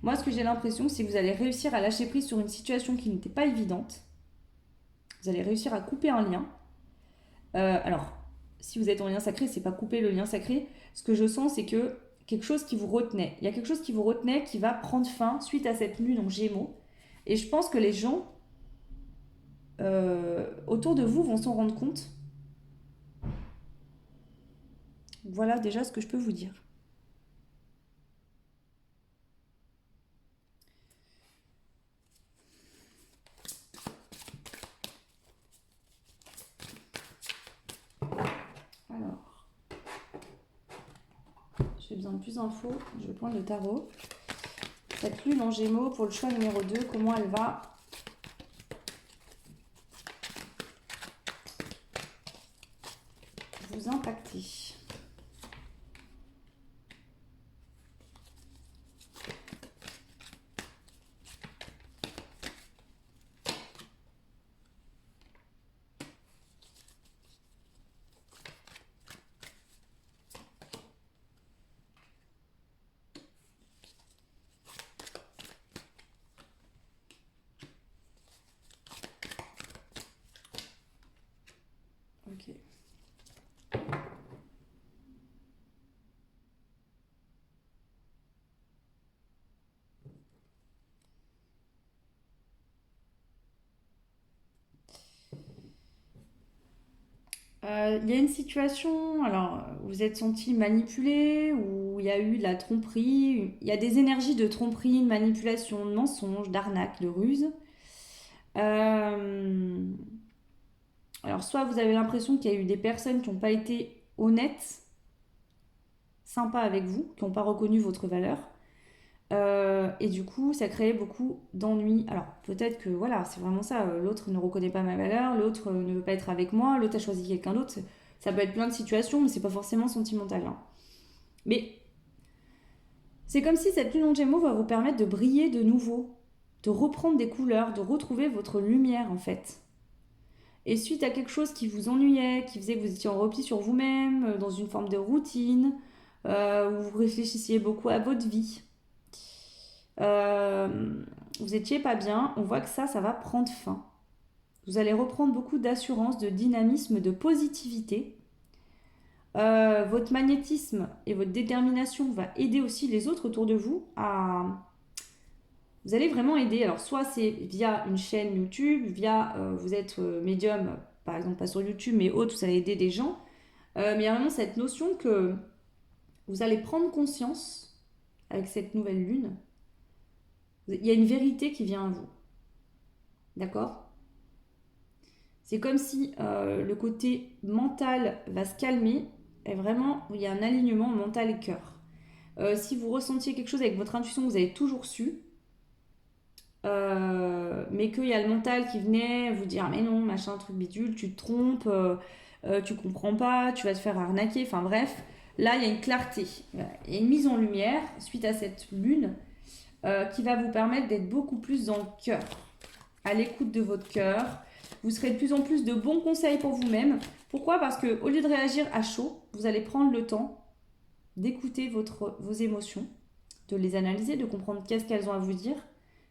Moi, ce que j'ai l'impression, c'est que vous allez réussir à lâcher prise sur une situation qui n'était pas évidente. Vous allez réussir à couper un lien. Alors, si vous êtes en lien sacré, c'est pas couper le lien sacré. Ce que je sens, c'est que quelque chose qui vous retenait. Il y a quelque chose qui vous retenait qui va prendre fin suite à cette lune en Gémeaux. Et je pense que les gens autour de vous vont s'en rendre compte. Voilà déjà ce que je peux vous dire. Alors, j'ai besoin de plus d'infos. Je vais prendre le tarot. Cette lune en Gémeaux pour le choix numéro 2, comment elle va vous impacter? Ok. Il y a une situation, alors vous êtes senti manipulé ou il y a eu de la tromperie, il y a des énergies de tromperie, de manipulation, de mensonge, d'arnaque, de ruse. Euh, alors soit vous avez l'impression qu'il y a eu des personnes qui n'ont pas été honnêtes, sympas avec vous, qui n'ont pas reconnu votre valeur. Et du coup, ça crée beaucoup d'ennuis. Alors, peut-être que voilà, c'est vraiment ça. L'autre ne reconnaît pas ma valeur, l'autre ne veut pas être avec moi, l'autre a choisi quelqu'un d'autre. Ça peut être plein de situations, mais c'est pas forcément sentimental, hein. Mais c'est comme si cette lune en Gémeaux va vous permettre de briller de nouveau, de reprendre des couleurs, de retrouver votre lumière en fait. Et suite à quelque chose qui vous ennuyait, qui faisait que vous étiez en repli sur vous-même, dans une forme de routine, où vous réfléchissiez beaucoup à votre vie, euh, vous étiez pas bien, on voit que ça va prendre fin. Vous allez reprendre beaucoup d'assurance, de dynamisme, de positivité. Votre magnétisme et votre détermination va aider aussi les autres autour de vous à... Vous allez vraiment aider. Alors soit c'est via une chaîne YouTube, via vous êtes médium, par exemple pas sur YouTube, mais autre, vous allez aider des gens. Mais il y a vraiment cette notion que vous allez prendre conscience avec cette nouvelle lune. Il y a une vérité qui vient à vous. D'accord? C'est comme si le côté mental va se calmer, est vraiment, il y a un alignement mental et cœur. Si vous ressentiez quelque chose avec votre intuition, vous avez toujours su, mais qu'il y a le mental qui venait vous dire mais non, machin, truc bidule, tu te trompes, tu comprends pas, tu vas te faire arnaquer, enfin bref, là il y a une clarté, il y a une mise en lumière suite à cette lune qui va vous permettre d'être beaucoup plus dans le cœur, à l'écoute de votre cœur. Vous serez de plus en plus de bons conseils pour vous-même. Pourquoi? Parce que au lieu de réagir à chaud, vous allez prendre le temps d'écouter vos émotions, de les analyser, de comprendre qu'est-ce qu'elles ont à vous dire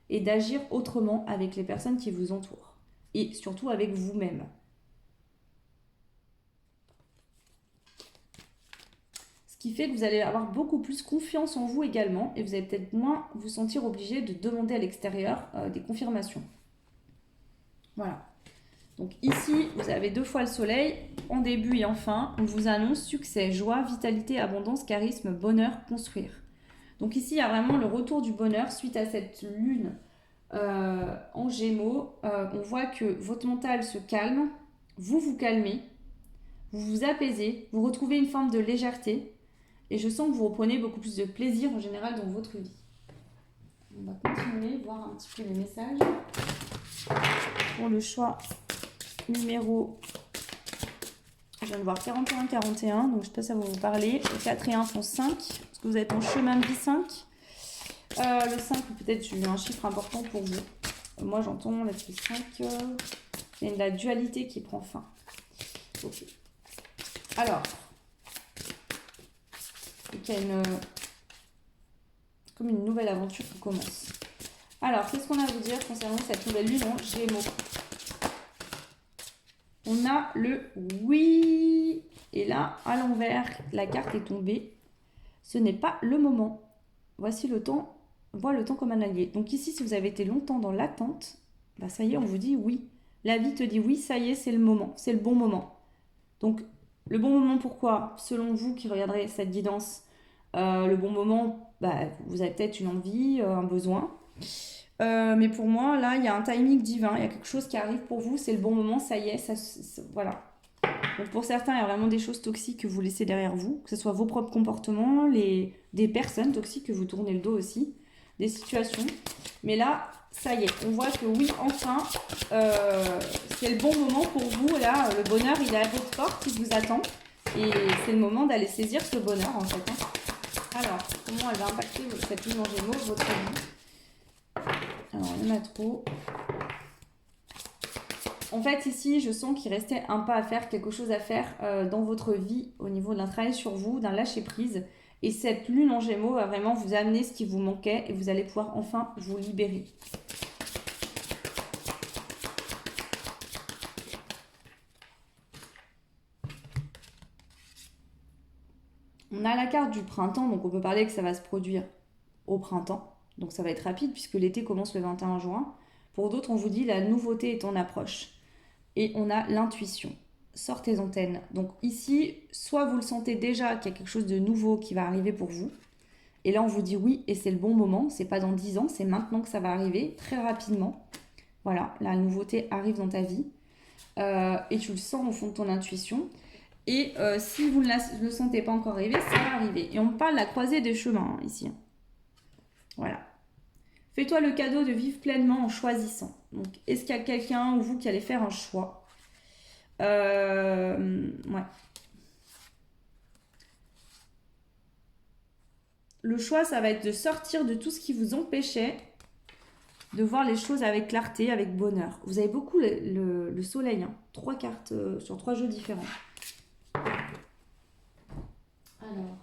et d'agir autrement avec les personnes qui vous entourent et surtout avec vous-même. Ce qui fait que vous allez avoir beaucoup plus confiance en vous également et vous allez peut-être moins vous sentir obligé de demander à l'extérieur des confirmations. Voilà. Donc ici, vous avez 2 fois le soleil, en début et en fin. On vous annonce succès, joie, vitalité, abondance, charisme, bonheur, construire. Donc ici, il y a vraiment le retour du bonheur suite à cette lune en Gémeaux. On voit que votre mental se calme, vous vous calmez, vous vous apaisez, vous retrouvez une forme de légèreté et je sens que vous reprenez beaucoup plus de plaisir en général dans votre vie. On va continuer, voir un petit peu les messages. Pour le choix numéro, je viens de voir 41-41, donc je sais pas si ça va vous parler. 4 et 1 font 5, parce que vous êtes en chemin de vie 5. Le 5, peut-être j'ai eu un chiffre important pour vous. Moi j'entends là-dessus 5, il y a de la dualité qui prend fin. Ok. Alors, il y a comme une nouvelle aventure qui commence. Alors, qu'est-ce qu'on a à vous dire concernant cette nouvelle lune en Gémeaux? On a le oui. Et là, à l'envers, la carte est tombée. Ce n'est pas le moment. Voici le temps. Vois le temps comme un allié. Donc ici, si vous avez été longtemps dans l'attente, bah ça y est, on vous dit oui. La vie te dit oui, ça y est, c'est le moment. C'est le bon moment. Donc, le bon moment, pourquoi? Selon vous qui regarderez cette guidance, le bon moment, bah, vous avez peut-être une envie, un besoin. Mais pour moi, là, il y a un timing divin, il y a quelque chose qui arrive pour vous, c'est le bon moment, ça y est, voilà. Donc pour certains, il y a vraiment des choses toxiques que vous laissez derrière vous, que ce soit vos propres comportements, des personnes toxiques que vous tournez le dos aussi, des situations. Mais là, ça y est, on voit que oui, enfin, c'est le bon moment pour vous. Là, le bonheur, il est à votre porte, il vous attend. Et c'est le moment d'aller saisir ce bonheur, en fait. Alors, comment elle va impacter cette lune en Gémeaux, votre vie? Alors, il y en a trop. En fait, ici, je sens qu'il restait un pas à faire, quelque chose à faire dans votre vie au niveau d'un travail sur vous, d'un lâcher-prise. Et cette lune en Gémeaux va vraiment vous amener ce qui vous manquait et vous allez pouvoir enfin vous libérer. On a la carte du printemps, donc on peut parler que ça va se produire au printemps. Donc ça va être rapide puisque l'été commence le 21 juin. Pour d'autres, on vous dit la nouveauté est en approche. Et on a l'intuition. Sortez antennes. Donc ici, soit vous le sentez déjà qu'il y a quelque chose de nouveau qui va arriver pour vous. Et là, on vous dit oui, et c'est le bon moment. C'est pas dans 10 ans, c'est maintenant que ça va arriver, très rapidement. Voilà, la nouveauté arrive dans ta vie. Et tu le sens au fond de ton intuition. Et si vous ne le sentez pas encore arriver, ça va arriver. Et on parle de la croisée des chemins, ici. Voilà. Fais-toi le cadeau de vivre pleinement en choisissant. Donc, est-ce qu'il y a quelqu'un ou vous qui allez faire un choix? Ouais. Le choix, ça va être de sortir de tout ce qui vous empêchait de voir les choses avec clarté, avec bonheur. Vous avez beaucoup le soleil, hein. 3 cartes sur 3 jeux différents. Alors,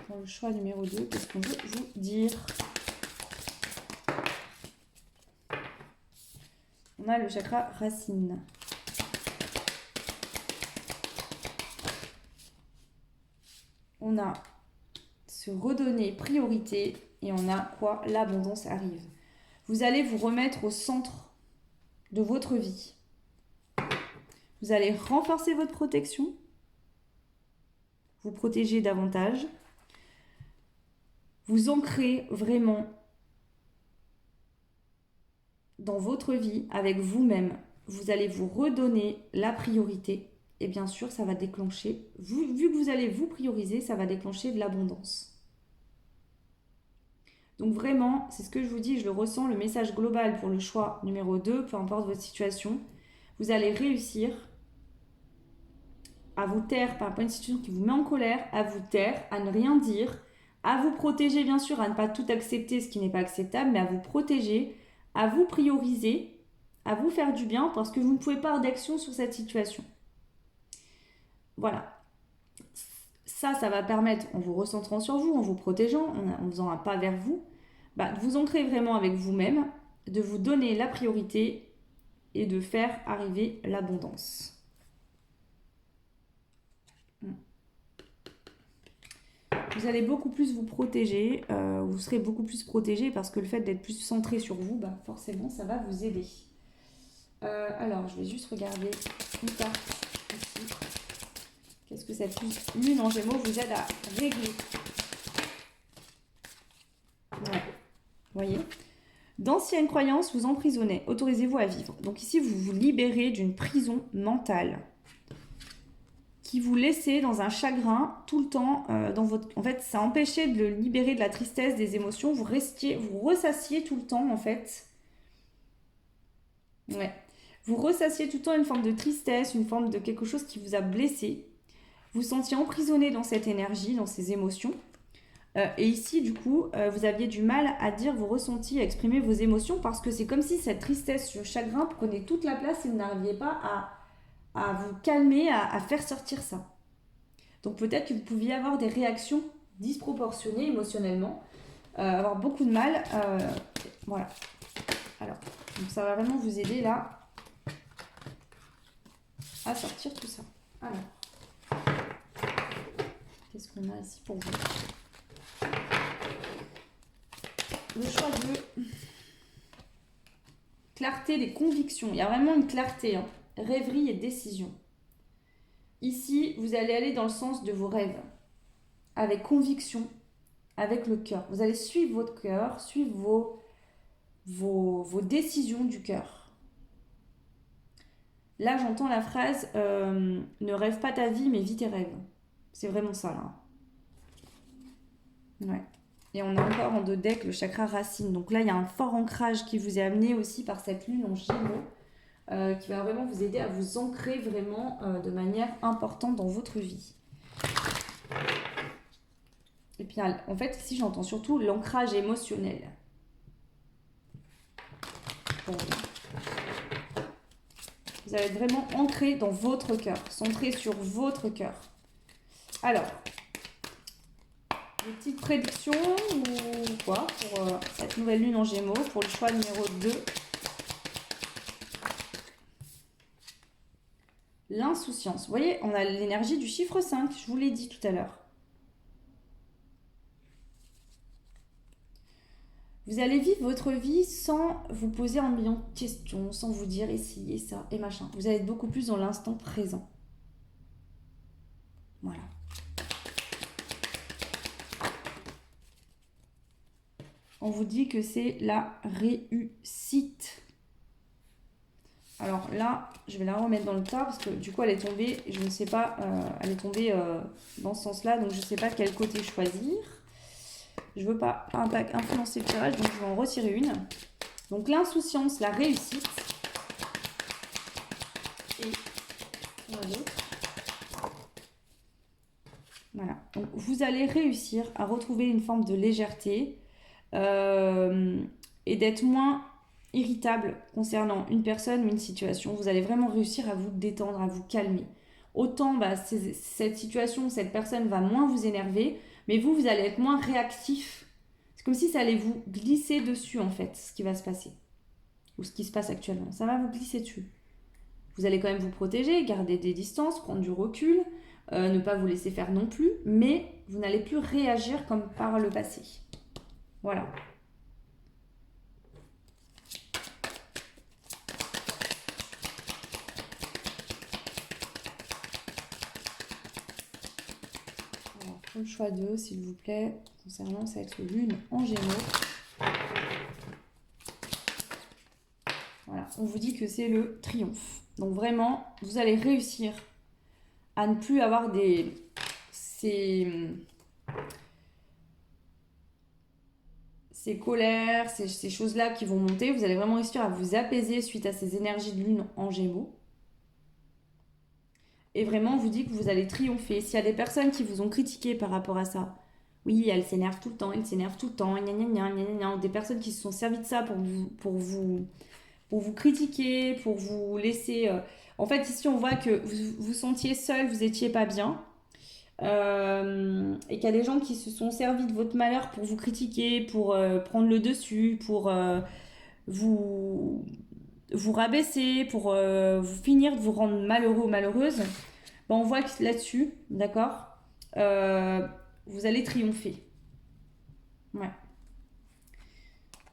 pour le choix numéro 2, qu'est-ce qu'on veut vous dire? On a le chakra racine. On a se redonner priorité et on a quoi? L'abondance arrive. Vous allez vous remettre au centre de votre vie. Vous allez renforcer votre protection, vous protéger davantage, vous ancrer vraiment dans votre vie avec vous-même. vous allez vous redonner la priorité. Et bien sûr, ça va déclencher, vu que vous allez vous prioriser, ça va déclencher de l'abondance. Donc vraiment, c'est ce que je vous dis, je le ressens, le message global pour le choix numéro 2, peu importe votre situation, vous allez réussir à vous taire par rapport à une situation qui vous met en colère, à vous taire, à ne rien dire, à vous protéger bien sûr, à ne pas tout accepter, ce qui n'est pas acceptable, mais à vous protéger, à vous prioriser, à vous faire du bien parce que vous ne pouvez pas avoir d'action sur cette situation. Voilà. Ça va permettre, en vous recentrant sur vous, en vous protégeant, en faisant un pas vers vous, de vous ancrer vraiment avec vous-même, de vous donner la priorité et de faire arriver l'abondance. Vous allez beaucoup plus vous protéger, vous serez beaucoup plus protégé parce que le fait d'être plus centré sur vous, forcément, ça va vous aider. Alors, je vais juste regarder une carte ici. Qu'est-ce que cette lune en Gémeaux vous aide à régler? Ouais, voyez. D'anciennes croyances vous emprisonnaient. Autorisez-vous à vivre. Donc ici, vous vous libérez d'une prison mentale qui vous laissait dans un chagrin tout le temps dans votre... En fait, ça empêchait de le libérer de la tristesse, des émotions. Vous ressassiez tout le temps, en fait. Ouais. Vous ressassiez tout le temps une forme de tristesse, une forme de quelque chose qui vous a blessé. Vous sentiez emprisonné dans cette énergie, dans ces émotions. Et ici, du coup, vous aviez du mal à dire vos ressentis, à exprimer vos émotions parce que c'est comme si cette tristesse, ce chagrin prenait toute la place et vous n'arriviez pas à vous calmer, à faire sortir ça. Donc peut-être que vous pouviez avoir des réactions disproportionnées émotionnellement, avoir beaucoup de mal. Voilà. Alors, donc ça va vraiment vous aider là à sortir tout ça. Alors, qu'est-ce qu'on a ici pour vous? Le choix de clarté des convictions. Il y a vraiment une clarté, hein. Rêverie et décision. Ici, vous allez aller dans le sens de vos rêves, avec conviction, avec le cœur. Vous allez suivre votre cœur, suivre vos décisions du cœur. Là, j'entends la phrase ne rêve pas ta vie, mais vis tes rêves. C'est vraiment ça, là. Ouais. Et on a encore en 2 decks le chakra racine. Donc là, il y a un fort ancrage qui vous est amené aussi par cette lune en Gémeaux, qui va vraiment vous aider à vous ancrer vraiment de manière importante dans votre vie. Et puis en fait, ici, j'entends surtout l'ancrage émotionnel. Bon. Vous allez être vraiment ancré dans votre cœur, centré sur votre cœur. Alors, des petites prédictions ou quoi pour cette nouvelle lune en Gémeaux, pour le choix numéro 2. L'insouciance. Vous voyez, on a l'énergie du chiffre 5, je vous l'ai dit tout à l'heure. Vous allez vivre votre vie sans vous poser un million de questions, sans vous dire essayez ça et machin. Vous allez être beaucoup plus dans l'instant présent. Voilà. On vous dit que c'est la réussite. Alors là, je vais la remettre dans le tas parce que du coup elle est tombée, je ne sais pas, elle est tombée dans ce sens-là, donc je ne sais pas quel côté choisir. Je ne veux pas influencer le tirage, donc je vais en retirer une. Donc l'insouciance, la réussite. Et voilà. Donc vous allez réussir à retrouver une forme de légèreté et d'être moins irritable concernant une personne ou une situation. Vous allez vraiment réussir à vous détendre, à vous calmer. Autant cette situation, cette personne va moins vous énerver, mais vous allez être moins réactif. C'est comme si ça allait vous glisser dessus en fait, ce qui va se passer. Ou ce qui se passe actuellement. Ça va vous glisser dessus. Vous allez quand même vous protéger, garder des distances, prendre du recul, ne pas vous laisser faire non plus, mais vous n'allez plus réagir comme par le passé. Voilà. Alors, pour le choix 2, s'il vous plaît, concernant cette lune en Gémeaux. Voilà, on vous dit que c'est le triomphe. Donc vraiment, vous allez réussir à ne plus avoir ces colères, ces choses-là qui vont monter. Vous allez vraiment réussir à vous apaiser suite à ces énergies de lune en Gémeaux. Et vraiment, on vous dit que vous allez triompher. S'il y a des personnes qui vous ont critiqué par rapport à ça, oui, elle s'énerve tout le temps, il s'énerve tout le temps, gna gna gna gna gna, des personnes qui se sont servies de ça pour vous critiquer, pour vous laisser... En fait, ici, on voit que vous vous sentiez seul, vous étiez pas bien. Et qu'il y a des gens qui se sont servis de votre malheur pour vous critiquer, pour prendre le dessus, pour vous, vous rabaisser, pour vous finir de vous rendre malheureux ou malheureuse. Ben, on voit que là-dessus, d'accord, vous allez triompher. Ouais.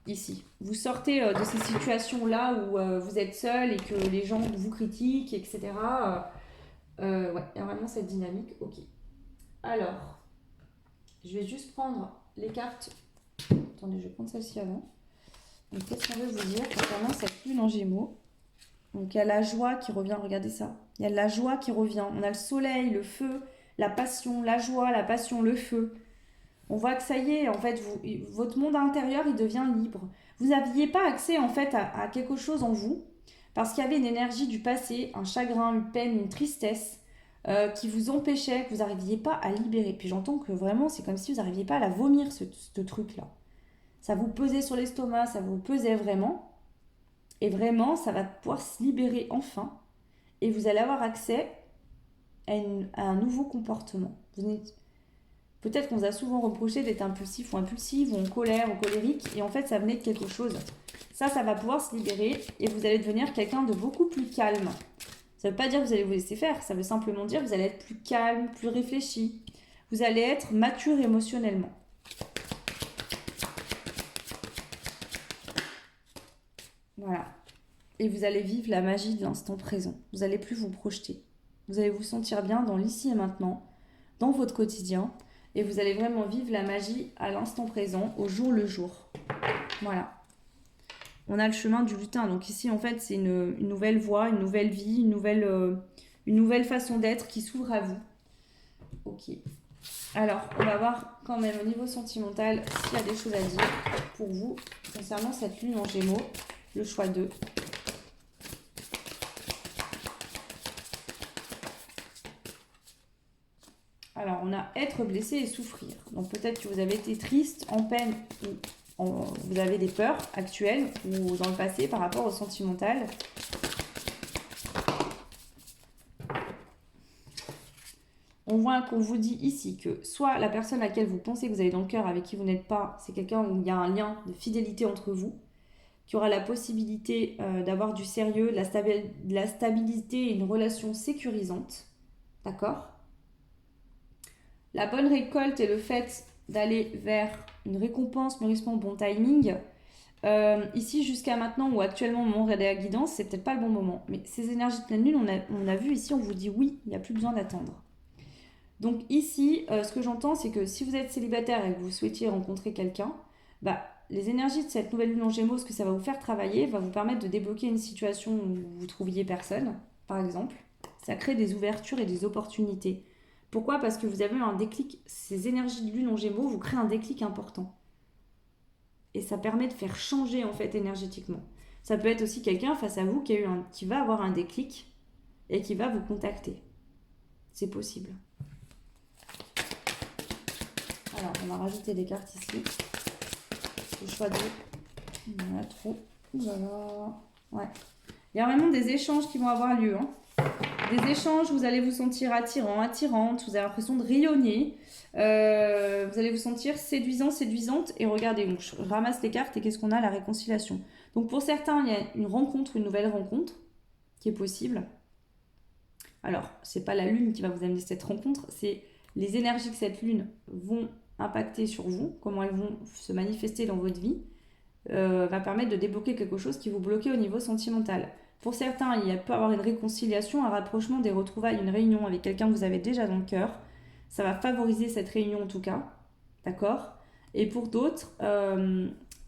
Ici. Vous sortez de ces situations-là où vous êtes seul et que les gens vous critiquent, etc. Ouais, il y a vraiment cette dynamique. Ok. Alors, je vais juste prendre les cartes. Attendez, je vais prendre celle-ci avant. Donc, qu'est-ce qu'on veut vous dire concernant cette lune en Gémeaux? Donc, il y a la joie qui revient. Regardez ça. Il y a la joie qui revient. On a le soleil, le feu, la passion, la joie, la passion, le feu. On voit que ça y est, en fait, votre monde intérieur, il devient libre. Vous n'aviez pas accès, en fait, à quelque chose en vous parce qu'il y avait une énergie du passé, un chagrin, une peine, une tristesse qui vous empêchait, que vous n'arriviez pas à libérer. Puis j'entends que vraiment, c'est comme si vous n'arriviez pas à la vomir, ce truc-là. Ça vous pesait sur l'estomac, ça vous pesait vraiment. Et vraiment, ça va pouvoir se libérer enfin. Et vous allez avoir accès à un nouveau comportement. Peut-être qu'on vous a souvent reproché d'être impulsif ou impulsive, ou en colère, ou colérique. Et en fait, ça venait de quelque chose. Ça va pouvoir se libérer. Et vous allez devenir quelqu'un de beaucoup plus calme. Ça ne veut pas dire que vous allez vous laisser faire, ça veut simplement dire que vous allez être plus calme, plus réfléchi. Vous allez être mature émotionnellement. Voilà. Et vous allez vivre la magie de l'instant présent. Vous n'allez plus vous projeter. Vous allez vous sentir bien dans l'ici et maintenant, dans votre quotidien. Et vous allez vraiment vivre la magie à l'instant présent, au jour le jour. Voilà. On a le chemin du lutin. Donc ici, en fait, c'est une nouvelle voie, une nouvelle vie, une nouvelle façon d'être qui s'ouvre à vous. Ok. Alors, on va voir quand même au niveau sentimental s'il y a des choses à dire pour vous concernant cette lune en Gémeaux. Le choix 2. Alors, on a être blessé et souffrir. Donc peut-être que vous avez été triste, en peine ou vous avez des peurs actuelles ou dans le passé par rapport au sentimental. On voit qu'on vous dit ici que soit la personne à laquelle vous pensez que vous avez dans le cœur, avec qui vous n'êtes pas, c'est quelqu'un où il y a un lien de fidélité entre vous, qui aura la possibilité d'avoir du sérieux, de la stabilité et une relation sécurisante. D'accord ? La bonne récolte et le fait d'aller vers une récompense, mûrissement, bon timing. Ici, jusqu'à maintenant ou actuellement, au moment de la guidance, c'est peut-être pas le bon moment. Mais ces énergies de pleine lune, on a vu ici, on vous dit oui, il n'y a plus besoin d'attendre. Donc ici, ce que j'entends, c'est que si vous êtes célibataire et que vous souhaitiez rencontrer quelqu'un, les énergies de cette nouvelle lune en Gémeaux, ce que ça va vous faire travailler, va vous permettre de débloquer une situation où vous trouviez personne, par exemple. Ça crée des ouvertures et des opportunités. Pourquoi ? Parce que vous avez eu un déclic. Ces énergies de lune en Gémeaux vous créent un déclic important. Et ça permet de faire changer en fait énergétiquement. Ça peut être aussi quelqu'un face à vous qui va avoir un déclic et qui va vous contacter. C'est possible. Alors, on va rajouter des cartes ici. Le choix 2. Il y en a trop. Voilà. Ouais. Il y a vraiment des échanges qui vont avoir lieu. Des échanges, vous allez vous sentir attirant, attirante, vous avez l'impression de rayonner, vous allez vous sentir séduisant, séduisante. Et regardez, donc je ramasse les cartes et qu'est-ce qu'on a ? La réconciliation. Donc pour certains, il y a une rencontre, une nouvelle rencontre qui est possible. Alors, c'est pas la lune qui va vous amener cette rencontre, c'est les énergies que cette lune vont impacter sur vous, comment elles vont se manifester dans votre vie, va permettre de débloquer quelque chose qui vous bloquait au niveau sentimental. Pour certains, il peut y avoir une réconciliation, un rapprochement, des retrouvailles, une réunion avec quelqu'un que vous avez déjà dans le cœur. Ça va favoriser cette réunion en tout cas, d'accord ? Et pour d'autres,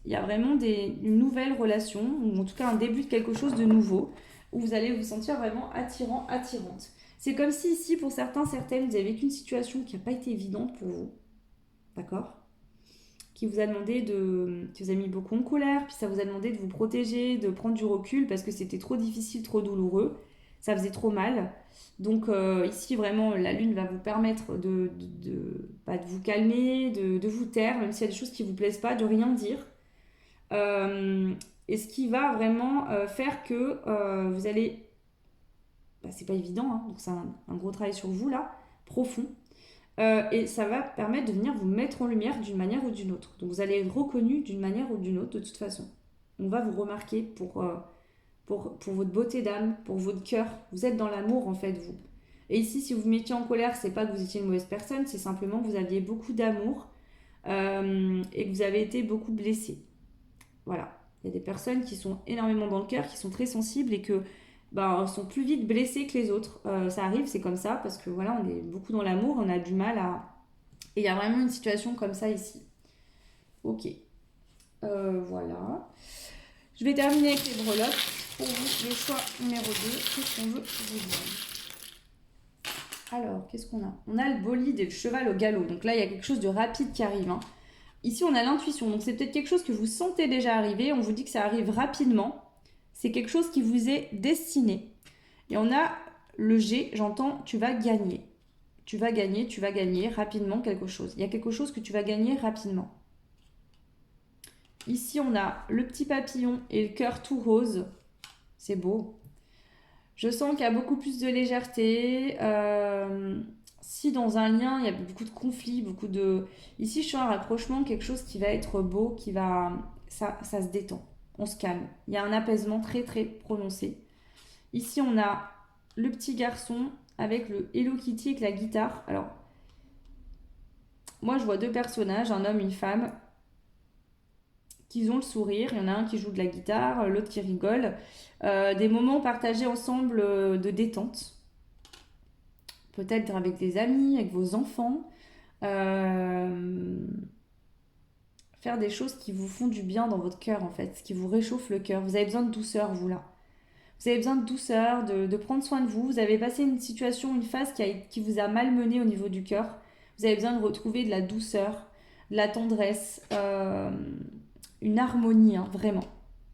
Il y a vraiment une nouvelle relation, ou en tout cas un début de quelque chose de nouveau, où vous allez vous sentir vraiment attirant, attirante. C'est comme si ici, pour certains, certaines, vous avez vécu une situation qui n'a pas été évidente pour vous, d'accord? Qui vous a demandé qui vous a mis beaucoup en colère, puis ça vous a demandé de vous protéger, de prendre du recul parce que c'était trop difficile, trop douloureux, ça faisait trop mal. Donc ici vraiment la lune va vous permettre de vous calmer, de vous taire, même s'il y a des choses qui ne vous plaisent pas, de rien dire. Euh, et ce qui va vraiment faire que vous allez... Bah, c'est pas évident, hein, donc c'est un gros travail sur vous là, profond. Et ça va permettre de venir vous mettre en lumière d'une manière ou d'une autre. Donc vous allez être reconnu d'une manière ou d'une autre de toute façon. On va vous remarquer pour votre beauté d'âme, pour votre cœur. Vous êtes dans l'amour en fait, vous. Et ici, si vous vous mettiez en colère, c'est pas que vous étiez une mauvaise personne, c'est simplement que vous aviez beaucoup d'amour et que vous avez été beaucoup blessé. Voilà. Il y a des personnes qui sont énormément dans le cœur, qui sont très sensibles et que sont plus vite blessées que les autres. Ça arrive, c'est comme ça, parce que voilà, on est beaucoup dans l'amour, on a du mal à... Et il y a vraiment une situation comme ça ici. Ok. Voilà. Je vais terminer avec les breloques. Pour vous, le choix numéro 2, qu'est-ce qu'on veut vous dire? Alors, qu'est-ce qu'on a? On a le bolide et le cheval au galop. Donc là, il y a quelque chose de rapide qui arrive, hein. Ici, on a l'intuition. Donc, c'est peut-être quelque chose que vous sentez déjà arriver. On vous dit que ça arrive rapidement. C'est quelque chose qui vous est destiné. Et on a le G, j'entends, tu vas gagner. Tu vas gagner rapidement quelque chose. Il y a quelque chose que tu vas gagner rapidement. Ici, on a le petit papillon et le cœur tout rose. C'est beau. Je sens qu'il y a beaucoup plus de légèreté. Si dans un lien, il y a beaucoup de conflits, beaucoup de... Ici, je sens un rapprochement, quelque chose qui va être beau, qui va... Ça se détend. On se calme. Il y a un apaisement très, très prononcé. Ici, on a le petit garçon avec le Hello Kitty avec la guitare. Alors, moi, je vois deux personnages, un homme, une femme, qui ont le sourire. Il y en a un qui joue de la guitare, l'autre qui rigole. Des moments partagés ensemble de détente. Peut-être avec des amis, avec vos enfants. Faire des choses qui vous font du bien dans votre cœur, en fait, qui vous réchauffe le cœur. Vous avez besoin de douceur, vous, là. Vous avez besoin de douceur, de prendre soin de vous. Vous avez passé une situation, une phase qui vous a malmené au niveau du cœur. Vous avez besoin de retrouver de la douceur, de la tendresse, une harmonie, hein, vraiment.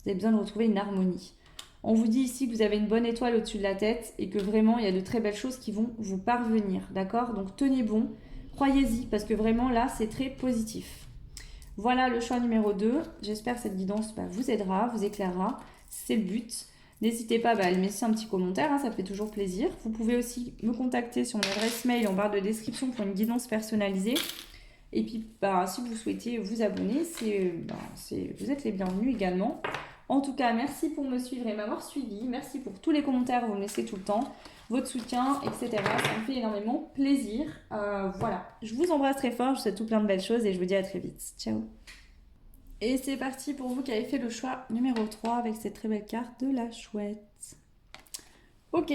Vous avez besoin de retrouver une harmonie. On vous dit ici que vous avez une bonne étoile au-dessus de la tête et que vraiment, il y a de très belles choses qui vont vous parvenir, d'accord? Donc, tenez bon, croyez-y, parce que vraiment, là, c'est très positif. Voilà le choix numéro 2. J'espère que cette guidance vous aidera, vous éclairera. C'est le but. N'hésitez pas à laisser un petit commentaire, hein, ça fait toujours plaisir. Vous pouvez aussi me contacter sur mon adresse mail en barre de description pour une guidance personnalisée. Et puis, si vous souhaitez vous abonner, vous êtes les bienvenus également. En tout cas, merci pour me suivre et m'avoir suivi. Merci pour tous les commentaires que vous me laissez tout le temps, votre soutien, etc. Ça me fait énormément plaisir. Voilà, je vous embrasse très fort, je vous souhaite tout plein de belles choses et je vous dis à très vite. Ciao. Et c'est parti pour vous qui avez fait le choix numéro 3 avec cette très belle carte de la chouette. Ok,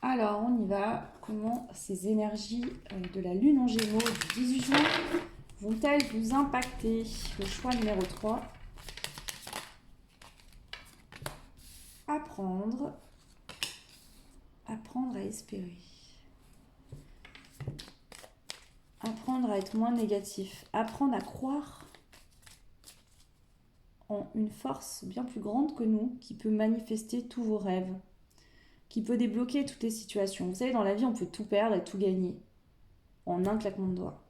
alors on y va. Comment ces énergies de la lune en gémeaux du 18 juin vont-elles vous impacter? Le choix numéro 3. Apprendre à espérer. Apprendre à être moins négatif. Apprendre à croire en une force bien plus grande que nous qui peut manifester tous vos rêves, qui peut débloquer toutes les situations. Vous savez, dans la vie, on peut tout perdre et tout gagner en un claquement de doigts.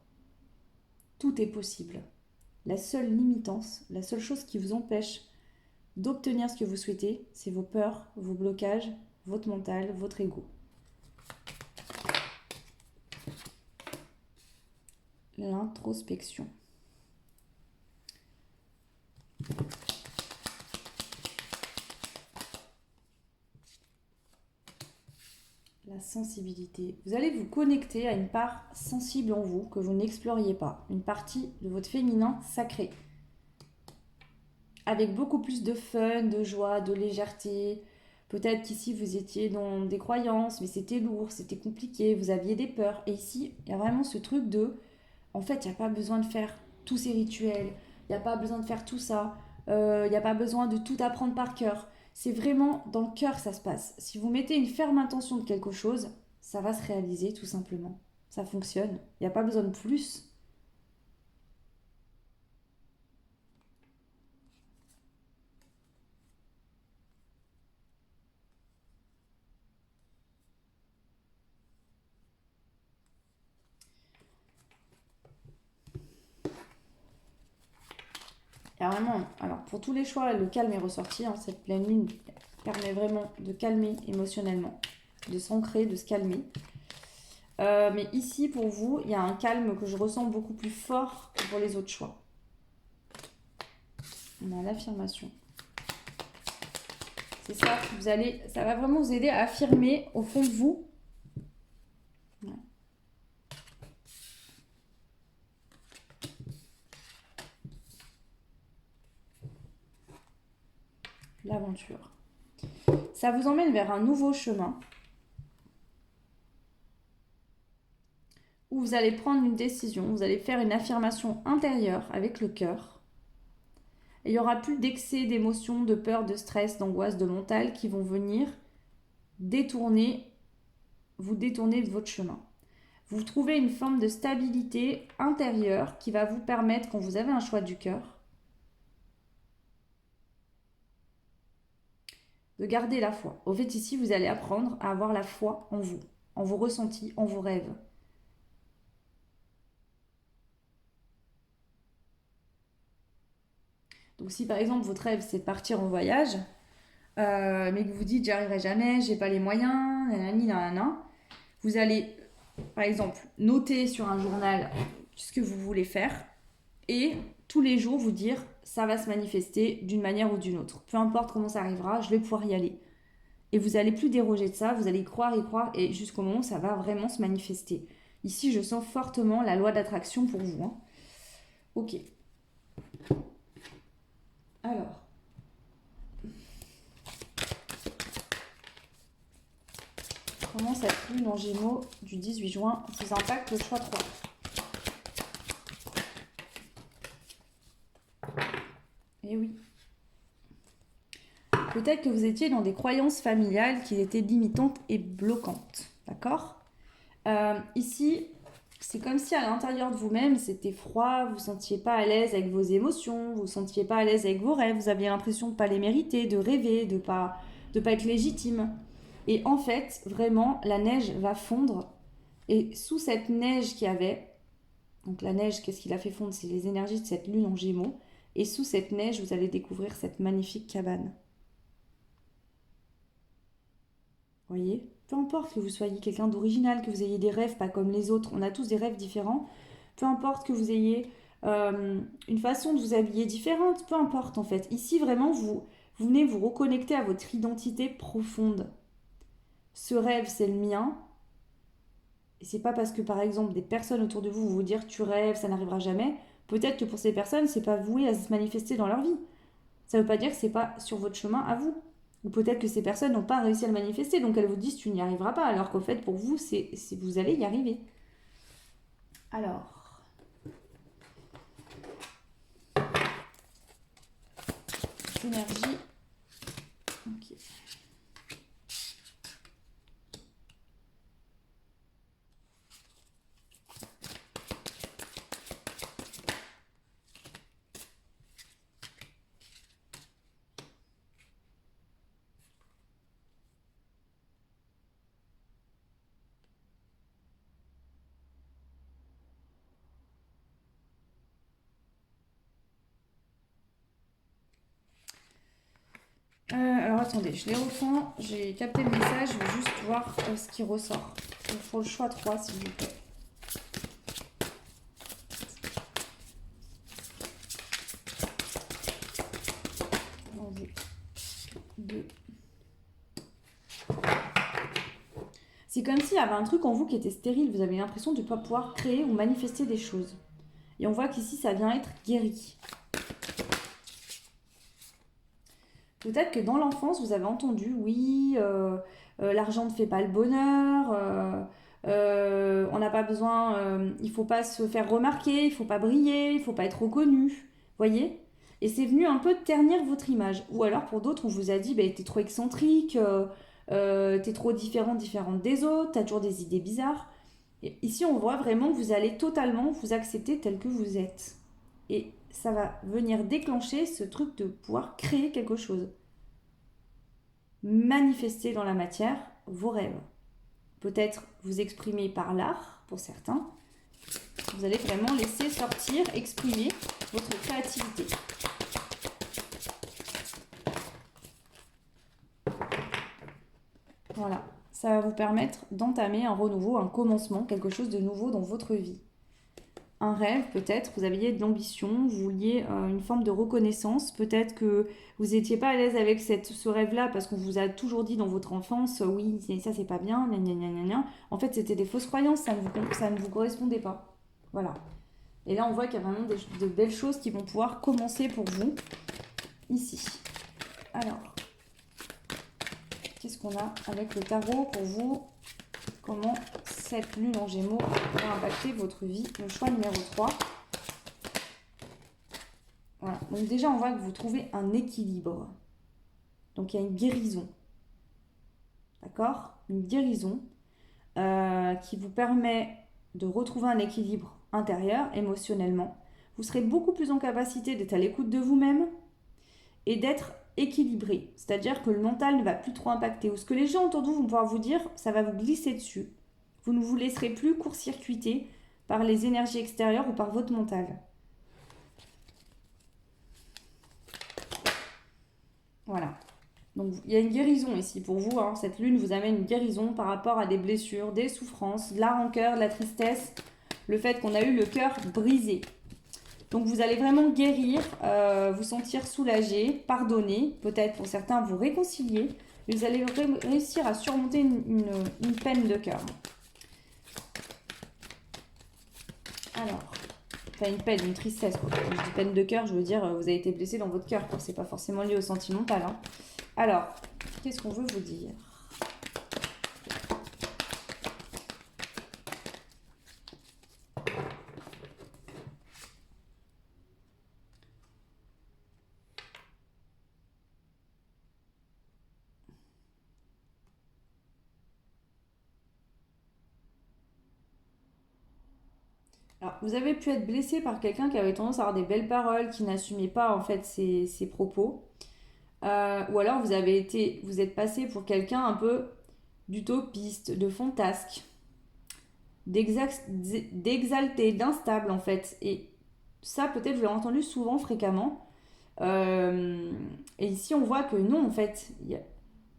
Tout est possible. La seule limitance, la seule chose qui vous empêche d'obtenir ce que vous souhaitez, c'est vos peurs, vos blocages, votre mental, votre ego. L'introspection. La sensibilité. Vous allez vous connecter à une part sensible en vous que vous n'exploriez pas. Une partie de votre féminin sacré. Avec beaucoup plus de fun, de joie, de légèreté. Peut-être qu'ici vous étiez dans des croyances, mais c'était lourd, c'était compliqué, vous aviez des peurs. Et ici, il y a vraiment ce truc de... En fait, il n'y a pas besoin de faire tous ces rituels, Il n'y a pas besoin de faire tout ça. Il n'y a pas besoin de tout apprendre par cœur. C'est vraiment dans le cœur que ça se passe. Si vous mettez une ferme intention de quelque chose, ça va se réaliser tout simplement. Ça fonctionne. Il n'y a pas besoin de plus. Il y a vraiment, alors pour tous les choix, le calme est ressorti. Hein, cette pleine lune permet vraiment de calmer émotionnellement, de s'ancrer, de se calmer. Mais ici, pour vous, il y a un calme que je ressens beaucoup plus fort que pour les autres choix. On a l'affirmation. C'est ça, ça va vraiment vous aider à affirmer au fond de vous. Ouais. L'aventure. Ça vous emmène vers un nouveau chemin où vous allez prendre une décision, vous allez faire une affirmation intérieure avec le cœur. Et il n'y aura plus d'excès d'émotions, de peur, de stress, d'angoisse, de mental qui vont venir vous détourner de votre chemin. Vous trouvez une forme de stabilité intérieure qui va vous permettre, quand vous avez un choix du cœur, de garder la foi. Au fait, ici, vous allez apprendre à avoir la foi en vous, en vos ressentis, en vos rêves. Donc si par exemple votre rêve c'est de partir en voyage, mais que vous dites j'y arriverai jamais, j'ai pas les moyens, nanani, nanana, vous allez par exemple noter sur un journal ce que vous voulez faire et tous les jours vous dire ça va se manifester d'une manière ou d'une autre. Peu importe comment ça arrivera, je vais pouvoir y aller. Et vous n'allez plus déroger de ça, vous allez y croire et jusqu'au moment où ça va vraiment se manifester. Ici je sens fortement la loi d'attraction pour vous. Hein. Ok. Alors. Comment cette lune en Gémeaux du 18 juin vous impacte le choix 3? Eh oui. Peut-être que vous étiez dans des croyances familiales qui étaient limitantes et bloquantes. D'accord? Ici, c'est comme si à l'intérieur de vous-même, c'était froid, vous ne sentiez pas à l'aise avec vos émotions, vous ne sentiez pas à l'aise avec vos rêves, vous aviez l'impression de ne pas les mériter, de rêver, de pas être légitime. Et en fait, vraiment, la neige va fondre. Et sous cette neige qu'il y avait, donc la neige, qu'est-ce qui l'a fait fondre? C'est les énergies de cette lune en Gémeaux. Et sous cette neige, vous allez découvrir cette magnifique cabane. Vous voyez? Peu importe que vous soyez quelqu'un d'original, que vous ayez des rêves pas comme les autres, on a tous des rêves différents. Peu importe que vous ayez une façon de vous habiller différente, peu importe en fait. Ici, vraiment, vous venez vous reconnecter à votre identité profonde. Ce rêve, c'est le mien. Et c'est pas parce que, par exemple, des personnes autour de vous vont vous dire tu rêves, ça n'arrivera jamais. Peut-être que pour ces personnes, c'est pas voué à se manifester dans leur vie. Ça veut pas dire que c'est pas sur votre chemin à vous. Ou peut-être que ces personnes n'ont pas réussi à le manifester, donc elles vous disent tu n'y arriveras pas, alors qu'au fait, pour vous, vous allez y arriver. Alors, énergie. Ok. Alors attendez, je les reprends, j'ai capté le message, je vais juste voir ce qui ressort. Pour le choix 3, s'il vous plaît. Deux. C'est comme s'il y avait un truc en vous qui était stérile, vous avez l'impression de ne pas pouvoir créer ou manifester des choses. Et on voit qu'ici, ça vient être guéri. Peut-être que dans l'enfance, vous avez entendu, oui, l'argent ne fait pas le bonheur, on n'a pas besoin, il ne faut pas se faire remarquer, il ne faut pas briller, il ne faut pas être reconnu. Voyez? Et c'est venu un peu ternir votre image. Ou alors pour d'autres, on vous a dit, bah, t'es trop excentrique, t'es trop différente des autres, t'as toujours des idées bizarres. Et ici, on voit vraiment que vous allez totalement vous accepter tel que vous êtes. Et ça va venir déclencher ce truc de pouvoir créer quelque chose. Manifester dans la matière vos rêves. Peut-être vous exprimer par l'art, pour certains. Vous allez vraiment laisser sortir, exprimer votre créativité. Voilà, ça va vous permettre d'entamer un renouveau, un commencement, quelque chose de nouveau dans votre vie. Un rêve, peut-être, vous aviez de l'ambition, vous vouliez une forme de reconnaissance, peut-être que vous n'étiez pas à l'aise avec ce rêve-là parce qu'on vous a toujours dit dans votre enfance, oui, ça c'est pas bien, gna gna gna gna gna. En fait, c'était des fausses croyances, ça ne vous correspondait pas. Voilà. Et là, on voit qu'il y a vraiment de belles choses qui vont pouvoir commencer pour vous, ici. Alors, qu'est-ce qu'on a avec le tarot pour vous? Comment cette lune en Gémeaux va impacter votre vie? Le choix numéro 3. Voilà. Donc déjà, on voit que vous trouvez un équilibre. Donc il y a une guérison. D'accord? Une guérison qui vous permet de retrouver un équilibre intérieur, émotionnellement. Vous serez beaucoup plus en capacité d'être à l'écoute de vous-même et d'être équilibré. C'est-à-dire que le mental ne va plus trop impacter. Ou ce que les gens autour de vous vont pouvoir vous dire, ça va vous glisser dessus. Vous ne vous laisserez plus court-circuiter par les énergies extérieures ou par votre mental. Voilà. Donc il y a une guérison ici pour vous. Hein. Cette lune vous amène une guérison par rapport à des blessures, des souffrances, de la rancœur, de la tristesse, le fait qu'on a eu le cœur brisé. Donc vous allez vraiment guérir, vous sentir soulagé, pardonner, peut-être pour certains vous réconcilier, mais vous allez réussir à surmonter une peine de cœur. Alors, enfin une peine, une tristesse. Quoi. Quand je dis peine de cœur, je veux dire vous avez été blessé dans votre cœur. C'est pas forcément lié au sentimental. Hein. Alors, qu'est-ce qu'on veut vous dire ? Alors, vous avez pu être blessé par quelqu'un qui avait tendance à avoir des belles paroles, qui n'assumait pas en fait ses propos. Ou alors vous êtes passé pour quelqu'un un peu d'utopiste, de fantasque, d'exalté, d'instable en fait. Et ça peut-être vous l'avez entendu souvent, fréquemment. Et ici on voit que non en fait, il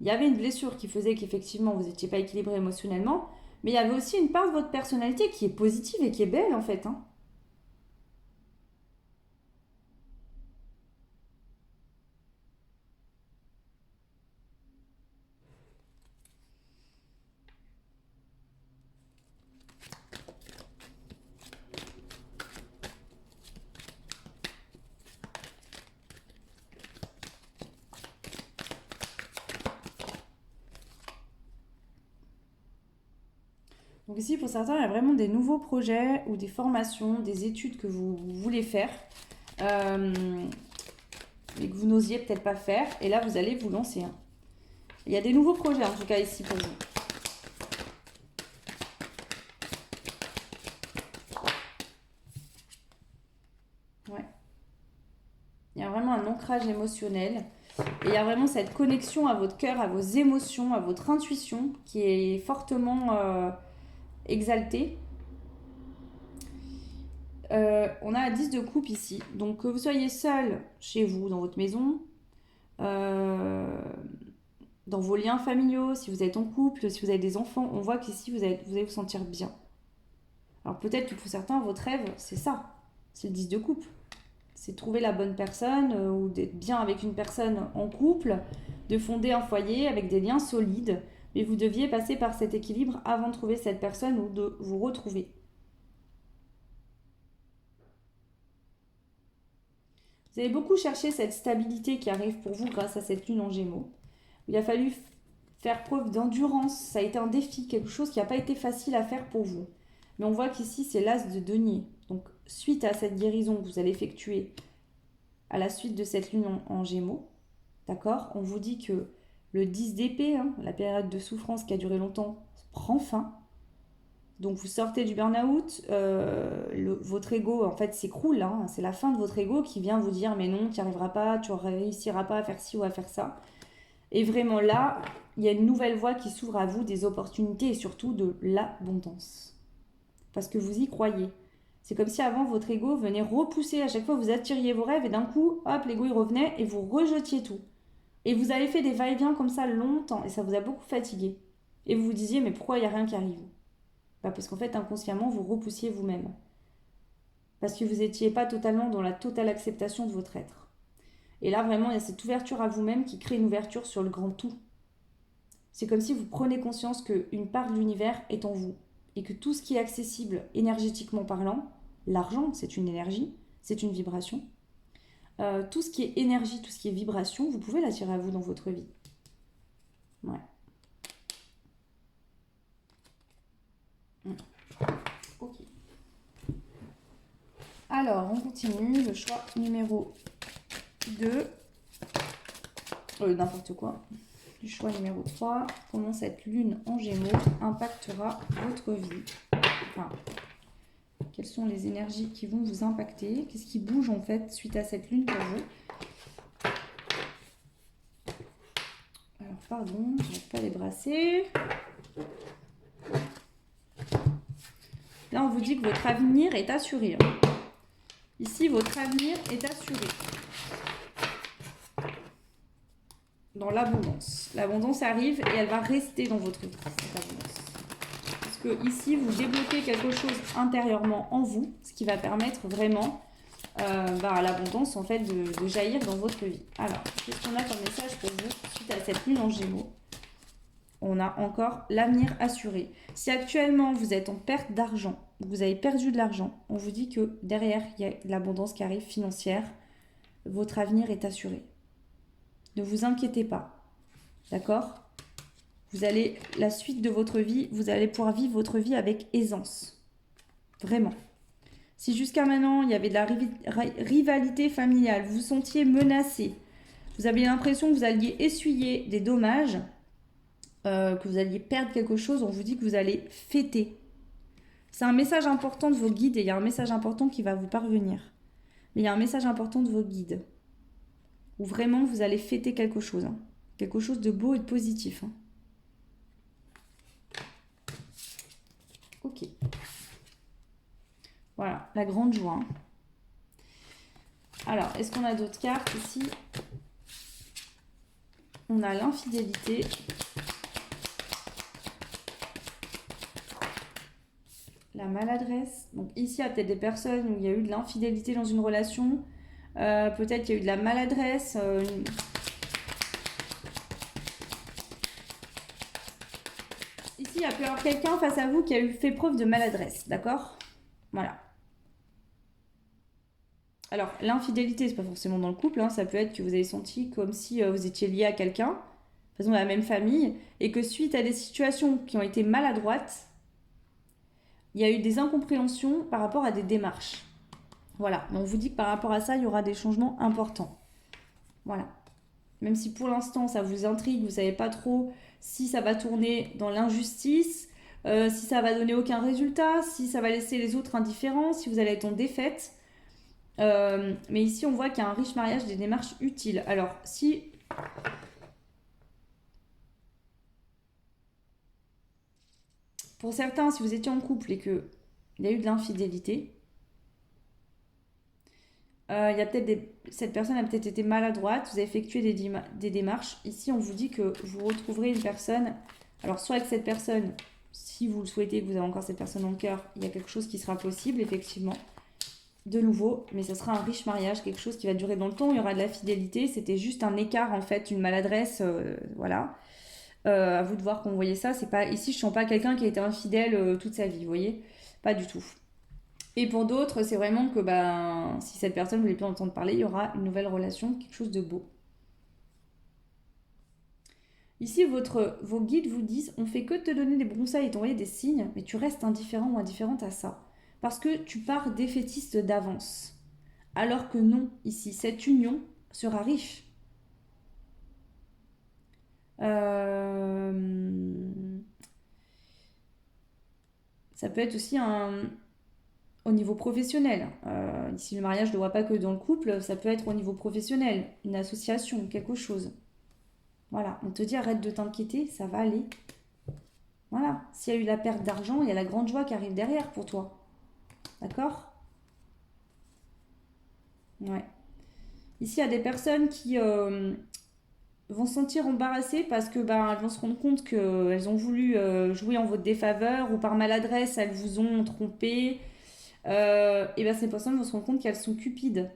y avait une blessure qui faisait qu'effectivement vous n'étiez pas équilibré émotionnellement, mais il y avait aussi une part de votre personnalité qui est positive et qui est belle en fait. Hein. Donc ici, pour certains, il y a vraiment des nouveaux projets ou des formations, des études que vous voulez faire et que vous n'osiez peut-être pas faire. Et là, vous allez vous lancer. Hein. Il y a des nouveaux projets, en tout cas, ici pour vous. Ouais. Il y a vraiment un ancrage émotionnel. Et il y a vraiment cette connexion à votre cœur, à vos émotions, à votre intuition qui est fortement exaltée. On a un 10 de coupe ici. Donc que vous soyez seul chez vous, dans votre maison, dans vos liens familiaux, si vous êtes en couple, si vous avez des enfants, on voit qu'ici vous allez vous sentir bien. Alors peut-être que pour certains, votre rêve, c'est ça. C'est le 10 de coupe. C'est de trouver la bonne personne ou d'être bien avec une personne en couple, de fonder un foyer avec des liens solides. Mais vous deviez passer par cet équilibre avant de trouver cette personne ou de vous retrouver. Vous avez beaucoup cherché cette stabilité qui arrive pour vous grâce à cette lune en Gémeaux. Il a fallu faire preuve d'endurance. Ça a été un défi, quelque chose qui n'a pas été facile à faire pour vous. Mais on voit qu'ici, c'est l'as de denier. Donc, suite à cette guérison que vous allez effectuer à la suite de cette lune en Gémeaux. D'accord? On vous dit que le 10 d'épée, hein, la période de souffrance qui a duré longtemps, prend fin. Donc vous sortez du burn-out, votre ego en fait s'écroule, hein, c'est la fin de votre ego qui vient vous dire mais non, tu n'y arriveras pas, tu ne réussiras pas à faire ci ou à faire ça. Et vraiment là, il y a une nouvelle voie qui s'ouvre à vous, des opportunités et surtout de l'abondance. Parce que vous y croyez. C'est comme si avant votre ego venait repousser, à chaque fois vous attiriez vos rêves et d'un coup, hop, l'ego il revenait et vous rejetiez tout. Et vous avez fait des va-et-vient comme ça longtemps et ça vous a beaucoup fatigué. Et vous vous disiez mais pourquoi il n'y a rien qui arrive? Parce qu'en fait, inconsciemment, vous repoussiez vous-même. Parce que vous n'étiez pas totalement dans la totale acceptation de votre être. Et là, vraiment, il y a cette ouverture à vous-même qui crée une ouverture sur le grand tout. C'est comme si vous prenez conscience qu'une part de l'univers est en vous. Et que tout ce qui est accessible énergétiquement parlant, l'argent, c'est une énergie, c'est une vibration. Tout ce qui est énergie, tout ce qui est vibration, vous pouvez l'attirer à vous dans votre vie. Ouais. Ok. Alors, on continue. Le choix numéro 2. N'importe quoi. Le choix numéro 3. Comment cette lune en Gémeaux impactera votre vie? Enfin, quelles sont les énergies qui vont vous impacter? Qu'est-ce qui bouge en fait suite à cette lune pour vous? Alors, pardon, je ne vais pas les brasser. Là, on vous dit que votre avenir est assuré. Ici, votre avenir est assuré. Dans l'abondance. L'abondance arrive et elle va rester dans votre vie, cette abondance. Parce que ici, vous débloquez quelque chose intérieurement en vous, ce qui va permettre vraiment à l'abondance en fait de jaillir dans votre vie. Alors, qu'est-ce qu'on a comme message pour vous suite à cette lune en Gémeaux? On a encore l'avenir assuré. Si actuellement vous êtes en perte d'argent, vous avez perdu de l'argent, on vous dit que derrière, il y a l'abondance qui arrive financière. Votre avenir est assuré. Ne vous inquiétez pas. D'accord? Vous allez, la suite de votre vie, vous allez pouvoir vivre votre vie avec aisance. Vraiment. Si jusqu'à maintenant, il y avait de la rivalité familiale, vous vous sentiez menacé, vous avez l'impression que vous alliez essuyer des dommages, que vous alliez perdre quelque chose, on vous dit que vous allez fêter. C'est un message important de vos guides et il y a un message important qui va vous parvenir. Mais il y a un message important de vos guides. Où vraiment vous allez fêter quelque chose. Hein. Quelque chose de beau et de positif. Hein. Ok. Voilà, la grande joie. Hein. Alors, est-ce qu'on a d'autres cartes ici? On a l'infidélité. La maladresse. Donc ici, il y a peut-être des personnes où il y a eu de l'infidélité dans une relation. Peut-être qu'il y a eu de la maladresse. Ici, il y a pu y avoir quelqu'un face à vous qui a eu fait preuve de maladresse. D'accord? Voilà. Alors, l'infidélité, c'est pas forcément dans le couple. Hein, ça peut être que vous avez senti comme si vous étiez lié à quelqu'un, de toute façon, dans la même famille, et que suite à des situations qui ont été maladroites, il y a eu des incompréhensions par rapport à des démarches. Voilà, on vous dit que par rapport à ça, il y aura des changements importants. Voilà. Même si pour l'instant, ça vous intrigue, vous ne savez pas trop si ça va tourner dans l'injustice, si ça va donner aucun résultat, si ça va laisser les autres indifférents, si vous allez être en défaite. Mais ici, on voit qu'il y a un riche mariage, des démarches utiles. Alors, si... Pour certains, si vous étiez en couple et qu'il y a eu de l'infidélité, il y a peut-être cette personne a peut-être été maladroite, vous avez effectué des démarches. Ici, on vous dit que vous retrouverez une personne. Alors, soit avec cette personne, si vous le souhaitez, que vous avez encore cette personne en cœur, il y a quelque chose qui sera possible, effectivement, de nouveau, mais ce sera un riche mariage, quelque chose qui va durer dans le temps, il y aura de la fidélité, c'était juste un écart, en fait, une maladresse, voilà. À vous de voir qu'on voyait ça, c'est pas... Ici, je ne sens pas quelqu'un qui a été infidèle toute sa vie, vous voyez? Pas du tout. Et pour d'autres, c'est vraiment que si cette personne ne voulait plus entendre parler, il y aura une nouvelle relation, quelque chose de beau. Ici, vos guides vous disent, on fait que te donner des conseils et t'envoyer des signes, mais tu restes indifférent ou indifférente à ça. Parce que tu pars défaitiste d'avance. Alors que non, ici, cette union sera riche. Ça peut être aussi au niveau professionnel. Ici, le mariage ne voit pas que dans le couple, ça peut être au niveau professionnel, une association, quelque chose. Voilà, on te dit arrête de t'inquiéter, ça va aller. Voilà, s'il y a eu la perte d'argent, il y a la grande joie qui arrive derrière pour toi. D'accord? Ouais. Ici, il y a des personnes qui vont se sentir embarrassées parce que ben, elles vont se rendre compte qu'elles ont voulu jouer en votre défaveur ou par maladresse, elles vous ont trompé. Et ben, ces personnes vont se rendre compte qu'elles sont cupides.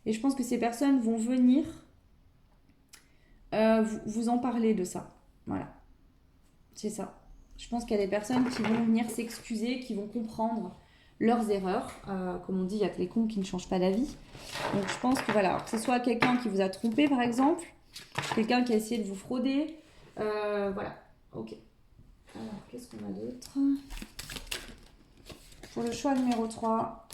Et je pense que ces personnes vont venir vous en parler de ça. Voilà, c'est ça. Je pense qu'il y a des personnes qui vont venir s'excuser, qui vont comprendre leurs erreurs. Comme on dit, il y a que les cons qui ne changent pas d'avis. Donc je pense que voilà, que ce soit quelqu'un qui vous a trompé par exemple, quelqu'un qui a essayé de vous frauder. Voilà, ok. Alors, qu'est-ce qu'on a d'autre? Pour le choix numéro 3,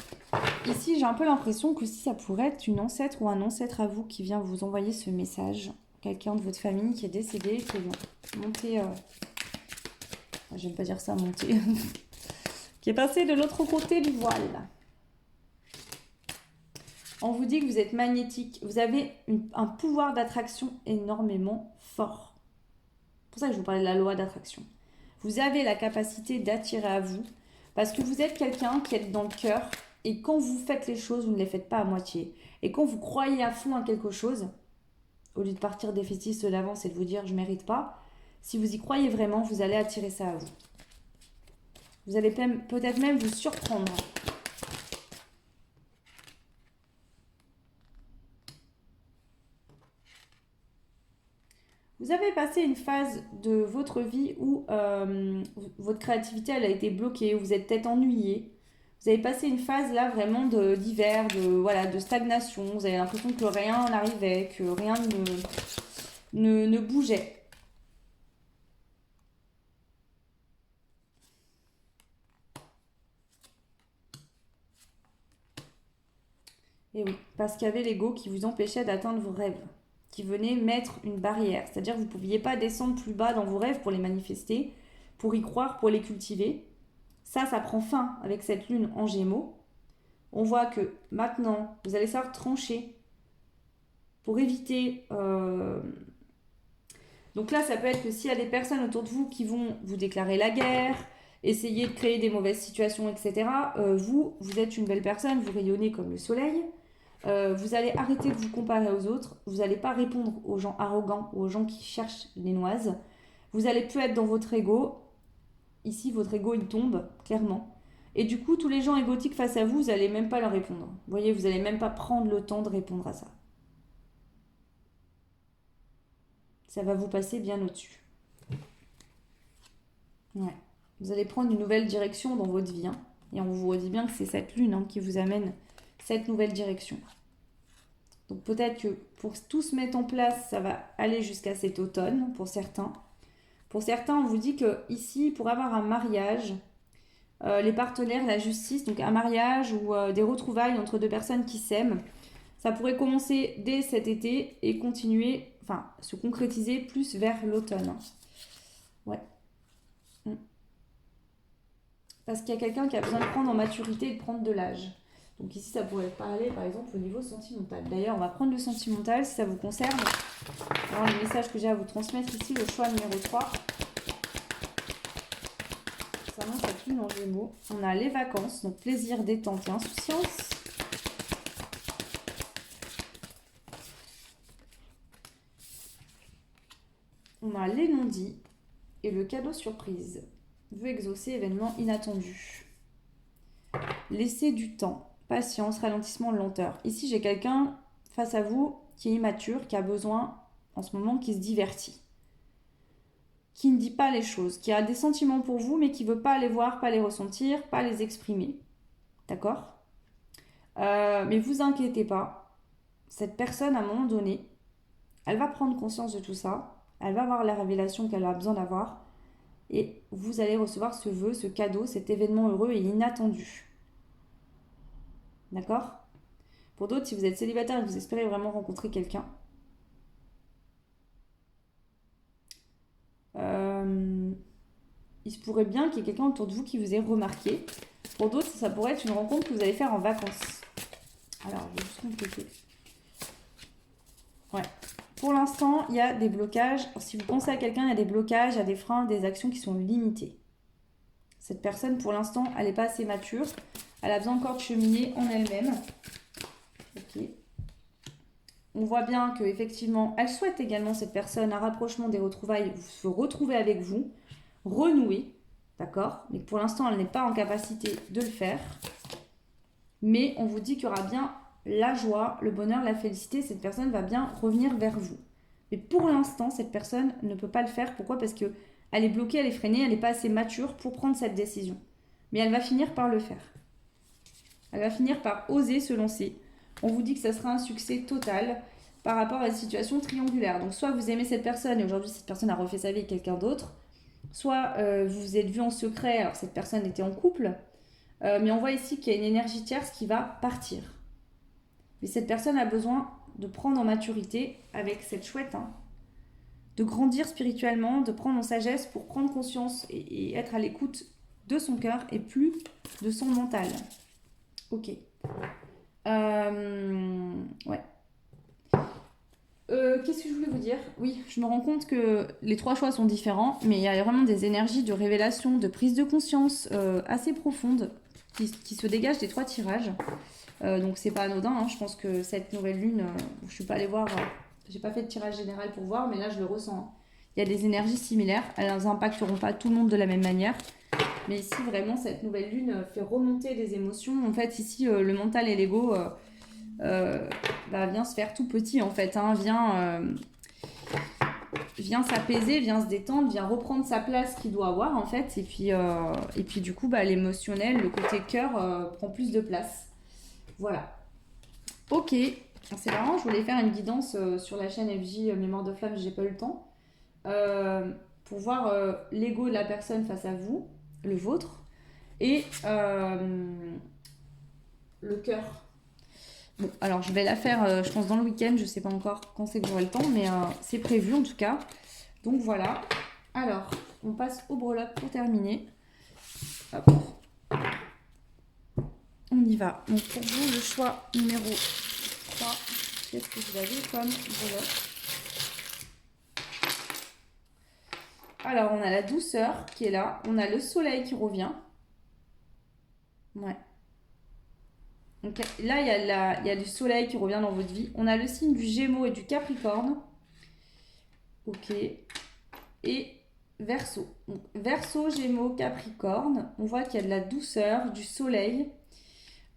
ici j'ai un peu l'impression que si ça pourrait être une ancêtre ou un ancêtre à vous qui vient vous envoyer ce message, quelqu'un de votre famille qui est décédé, qui est monté, j'aime pas dire ça, monté, qui est passé de l'autre côté du voile. On vous dit que vous êtes magnétique, vous avez un pouvoir d'attraction énormément fort. C'est pour ça que je vous parlais de la loi d'attraction. Vous avez la capacité d'attirer à vous parce que vous êtes quelqu'un qui est dans le cœur et quand vous faites les choses, vous ne les faites pas à moitié. Et quand vous croyez à fond à quelque chose, au lieu de partir défaitiste d'avance et de vous dire je ne mérite pas, si vous y croyez vraiment, vous allez attirer ça à vous. Vous allez peut-être même vous surprendre. Vous avez passé une phase de votre vie où votre créativité elle a été bloquée, où vous êtes peut-être ennuyé. Vous avez passé une phase là vraiment d'hiver, voilà, de stagnation. Vous avez l'impression que rien n'arrivait, que rien ne bougeait. Et oui, parce qu'il y avait l'ego qui vous empêchait d'atteindre vos rêves, qui venait mettre une barrière. C'est-à-dire que vous ne pouviez pas descendre plus bas dans vos rêves pour les manifester, pour y croire, pour les cultiver. Ça prend fin avec cette lune en Gémeaux. On voit que maintenant, vous allez savoir trancher pour éviter... Donc là, ça peut être que s'il y a des personnes autour de vous qui vont vous déclarer la guerre, essayer de créer des mauvaises situations, etc., vous êtes une belle personne, vous rayonnez comme le soleil. Vous allez arrêter de vous comparer aux autres. Vous n'allez pas répondre aux gens arrogants ou aux gens qui cherchent les noises. Vous allez plus être dans votre ego. Ici, votre ego, il tombe, clairement. Et du coup, tous les gens égotiques face à vous, vous n'allez même pas leur répondre. Vous voyez, vous n'allez même pas prendre le temps de répondre à ça. Ça va vous passer bien au-dessus. Ouais. Vous allez prendre une nouvelle direction dans votre vie. Hein. Et on vous redit bien que c'est cette lune hein, qui vous amène cette nouvelle direction. Donc peut-être que pour tout se mettre en place, ça va aller jusqu'à cet automne pour certains. Pour certains, on vous dit que ici, pour avoir un mariage, les partenaires, la justice, donc un mariage ou des retrouvailles entre deux personnes qui s'aiment, ça pourrait commencer dès cet été et continuer, enfin se concrétiser plus vers l'automne. Ouais. Parce qu'il y a quelqu'un qui a besoin de prendre en maturité et de prendre de l'âge. Donc ici, ça pourrait parler, par exemple, au niveau sentimental. D'ailleurs, on va prendre le sentimental, si ça vous concerne. Alors, le message que j'ai à vous transmettre ici, le choix numéro 3. Ça montre cette lune en Gémeaux. On a les vacances, donc plaisir, détente et insouciance. On a les non-dits et le cadeau surprise. Vœu exaucé, événement inattendu. Laissez du temps, patience, ralentissement, lenteur. Ici, j'ai quelqu'un face à vous qui est immature, qui a besoin, en ce moment, qui se divertit. Qui ne dit pas les choses, qui a des sentiments pour vous, mais qui ne veut pas les voir, pas les ressentir, pas les exprimer. D'accord? Mais vous inquiétez pas. Cette personne, à un moment donné, elle va prendre conscience de tout ça. Elle va avoir la révélation qu'elle a besoin d'avoir. Et vous allez recevoir ce vœu, ce cadeau, cet événement heureux et inattendu. D'accord? Pour d'autres, si vous êtes célibataire et que vous espérez vraiment rencontrer quelqu'un, euh, il se pourrait bien qu'il y ait quelqu'un autour de vous qui vous ait remarqué. Pour d'autres, ça pourrait être une rencontre que vous allez faire en vacances. Alors, je vais juste compléter. Ouais. Pour l'instant, il y a des blocages. Alors, si vous pensez à quelqu'un, il y a des blocages, il y a des freins, des actions qui sont limitées. Cette personne, pour l'instant, elle n'est pas assez mature. Elle a besoin encore de cheminer en elle-même. Ok. On voit bien qu'effectivement, elle souhaite également, cette personne, un rapprochement des retrouvailles, se retrouver avec vous, renouer, d'accord? Mais pour l'instant, elle n'est pas en capacité de le faire. Mais on vous dit qu'il y aura bien la joie, le bonheur, la félicité. Cette personne va bien revenir vers vous. Mais pour l'instant, cette personne ne peut pas le faire. Pourquoi? Parce qu'elle est bloquée, elle est freinée, elle n'est pas assez mature pour prendre cette décision. Mais elle va finir par le faire. Elle va finir par oser se lancer. On vous dit que ça sera un succès total par rapport à une situation triangulaire. Donc soit vous aimez cette personne et aujourd'hui cette personne a refait sa vie avec quelqu'un d'autre, soit vous vous êtes vu en secret, alors cette personne était en couple, mais on voit ici qu'il y a une énergie tierce qui va partir. Mais cette personne a besoin de prendre en maturité avec cette chouette, hein, de grandir spirituellement, de prendre en sagesse pour prendre conscience et être à l'écoute de son cœur et plus de son mental. Ok. Ouais. Qu'est-ce que je voulais vous dire? Oui, je me rends compte que les trois choix sont différents, mais il y a vraiment des énergies de révélation, de prise de conscience assez profondes qui se dégagent des trois tirages. Donc c'est pas anodin, hein. Je pense que cette nouvelle lune, je suis pas allée voir, j'ai pas fait de tirage général pour voir, mais là je le ressens, hein. Il y a des énergies similaires, elles n'impacteront pas tout le monde de la même manière. Mais ici, vraiment, cette nouvelle lune fait remonter des émotions. En fait, ici, le mental et l'ego vient se faire tout petit, en fait. Hein, vient s'apaiser, vient se détendre, vient reprendre sa place qu'il doit avoir, en fait. Et puis du coup, l'émotionnel, le côté cœur prend plus de place. Voilà. Ok. C'est marrant, je voulais faire une guidance sur la chaîne FJ Mémoire de Flamme, j'ai pas eu le temps. Pour voir l'ego de la personne face à vous, le vôtre, et le cœur. Bon, alors je vais la faire, je pense, dans le week-end. Je sais pas encore quand c'est que j'aurai le temps, mais c'est prévu en tout cas. Donc voilà. Alors, on passe au breloque pour terminer. Hop. On y va. Donc pour vous, le choix numéro 3, qu'est-ce que vous avez comme breloque? Alors, on a la douceur qui est là. On a le soleil qui revient. Ouais. Donc là, il y a du soleil qui revient dans votre vie. On a le signe du Gémeaux et du Capricorne. Ok. Et Verseau. Donc, Verseau, Gémeaux, Capricorne. On voit qu'il y a de la douceur, du soleil.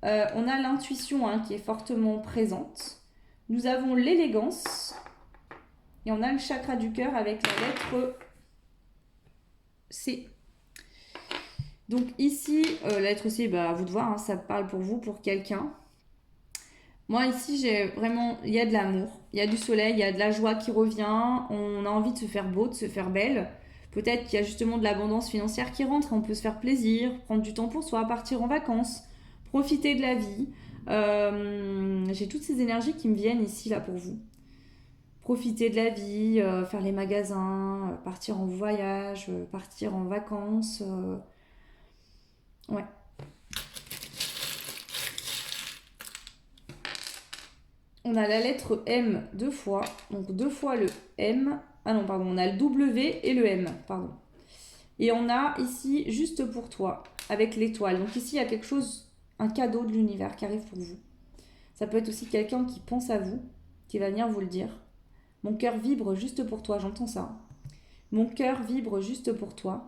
On a l'intuition, hein, qui est fortement présente. Nous avons l'élégance. Et on a le chakra du cœur avec la lettre C. Donc ici, la lettre C, à vous de voir, hein, ça parle pour vous, pour quelqu'un. Moi ici, j'ai vraiment, il y a de l'amour, il y a du soleil, il y a de la joie qui revient, on a envie de se faire beau, de se faire belle. Peut-être qu'il y a justement de l'abondance financière qui rentre, on peut se faire plaisir, prendre du temps pour soi, partir en vacances, profiter de la vie. J'ai toutes ces énergies qui me viennent ici, là, pour vous. Profiter de la vie, faire les magasins, partir en voyage, partir en vacances. Ouais. On a la lettre M deux fois, donc deux fois le M. Ah non, pardon, on a le W et le M, pardon. Et on a ici juste pour toi, avec l'étoile. Donc ici, il y a quelque chose, un cadeau de l'univers qui arrive pour vous. Ça peut être aussi quelqu'un qui pense à vous, qui va venir vous le dire. Mon cœur vibre juste pour toi, j'entends ça. Mon cœur vibre juste pour toi.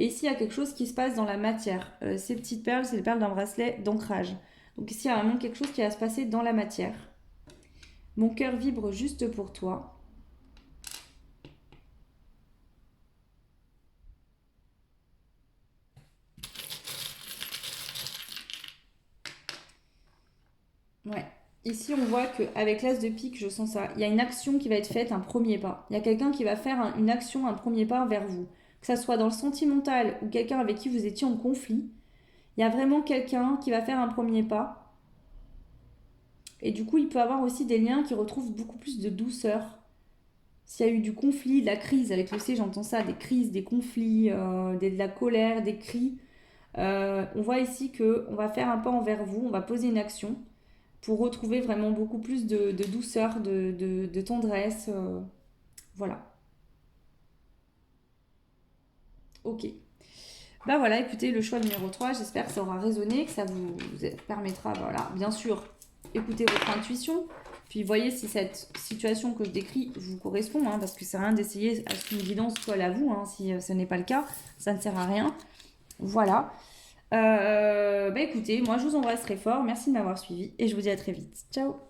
Et ici, il y a quelque chose qui se passe dans la matière. Ces petites perles, c'est les perles d'un bracelet d'ancrage. Donc ici, il y a vraiment quelque chose qui va se passer dans la matière. Mon cœur vibre juste pour toi. Ouais. Ici, on voit qu'avec l'as de pique, je sens ça. Il y a une action qui va être faite, un premier pas. Il y a quelqu'un qui va faire une action, un premier pas vers vous. Que ça soit dans le sentimental ou quelqu'un avec qui vous étiez en conflit. Il y a vraiment quelqu'un qui va faire un premier pas. Et du coup, il peut avoir aussi des liens qui retrouvent beaucoup plus de douceur. S'il y a eu du conflit, de la crise, avec le C, j'entends ça, des crises, des conflits, de la colère, des cris. On voit ici que on va faire un pas envers vous, on va poser une action pour retrouver vraiment beaucoup plus de douceur, de tendresse. Voilà. Ok. Bah voilà, écoutez, le choix numéro 3, j'espère que ça aura résonné, que ça vous permettra, voilà, bien sûr, écoutez votre intuition, puis voyez si cette situation que je décris vous correspond, hein, parce que c'est rien d'essayer à ce qu'une guidance colle à vous, hein, si ce n'est pas le cas, ça ne sert à rien. Voilà. Bah écoutez, moi je vous embrasse très fort, merci de m'avoir suivi, et je vous dis à très vite. Ciao!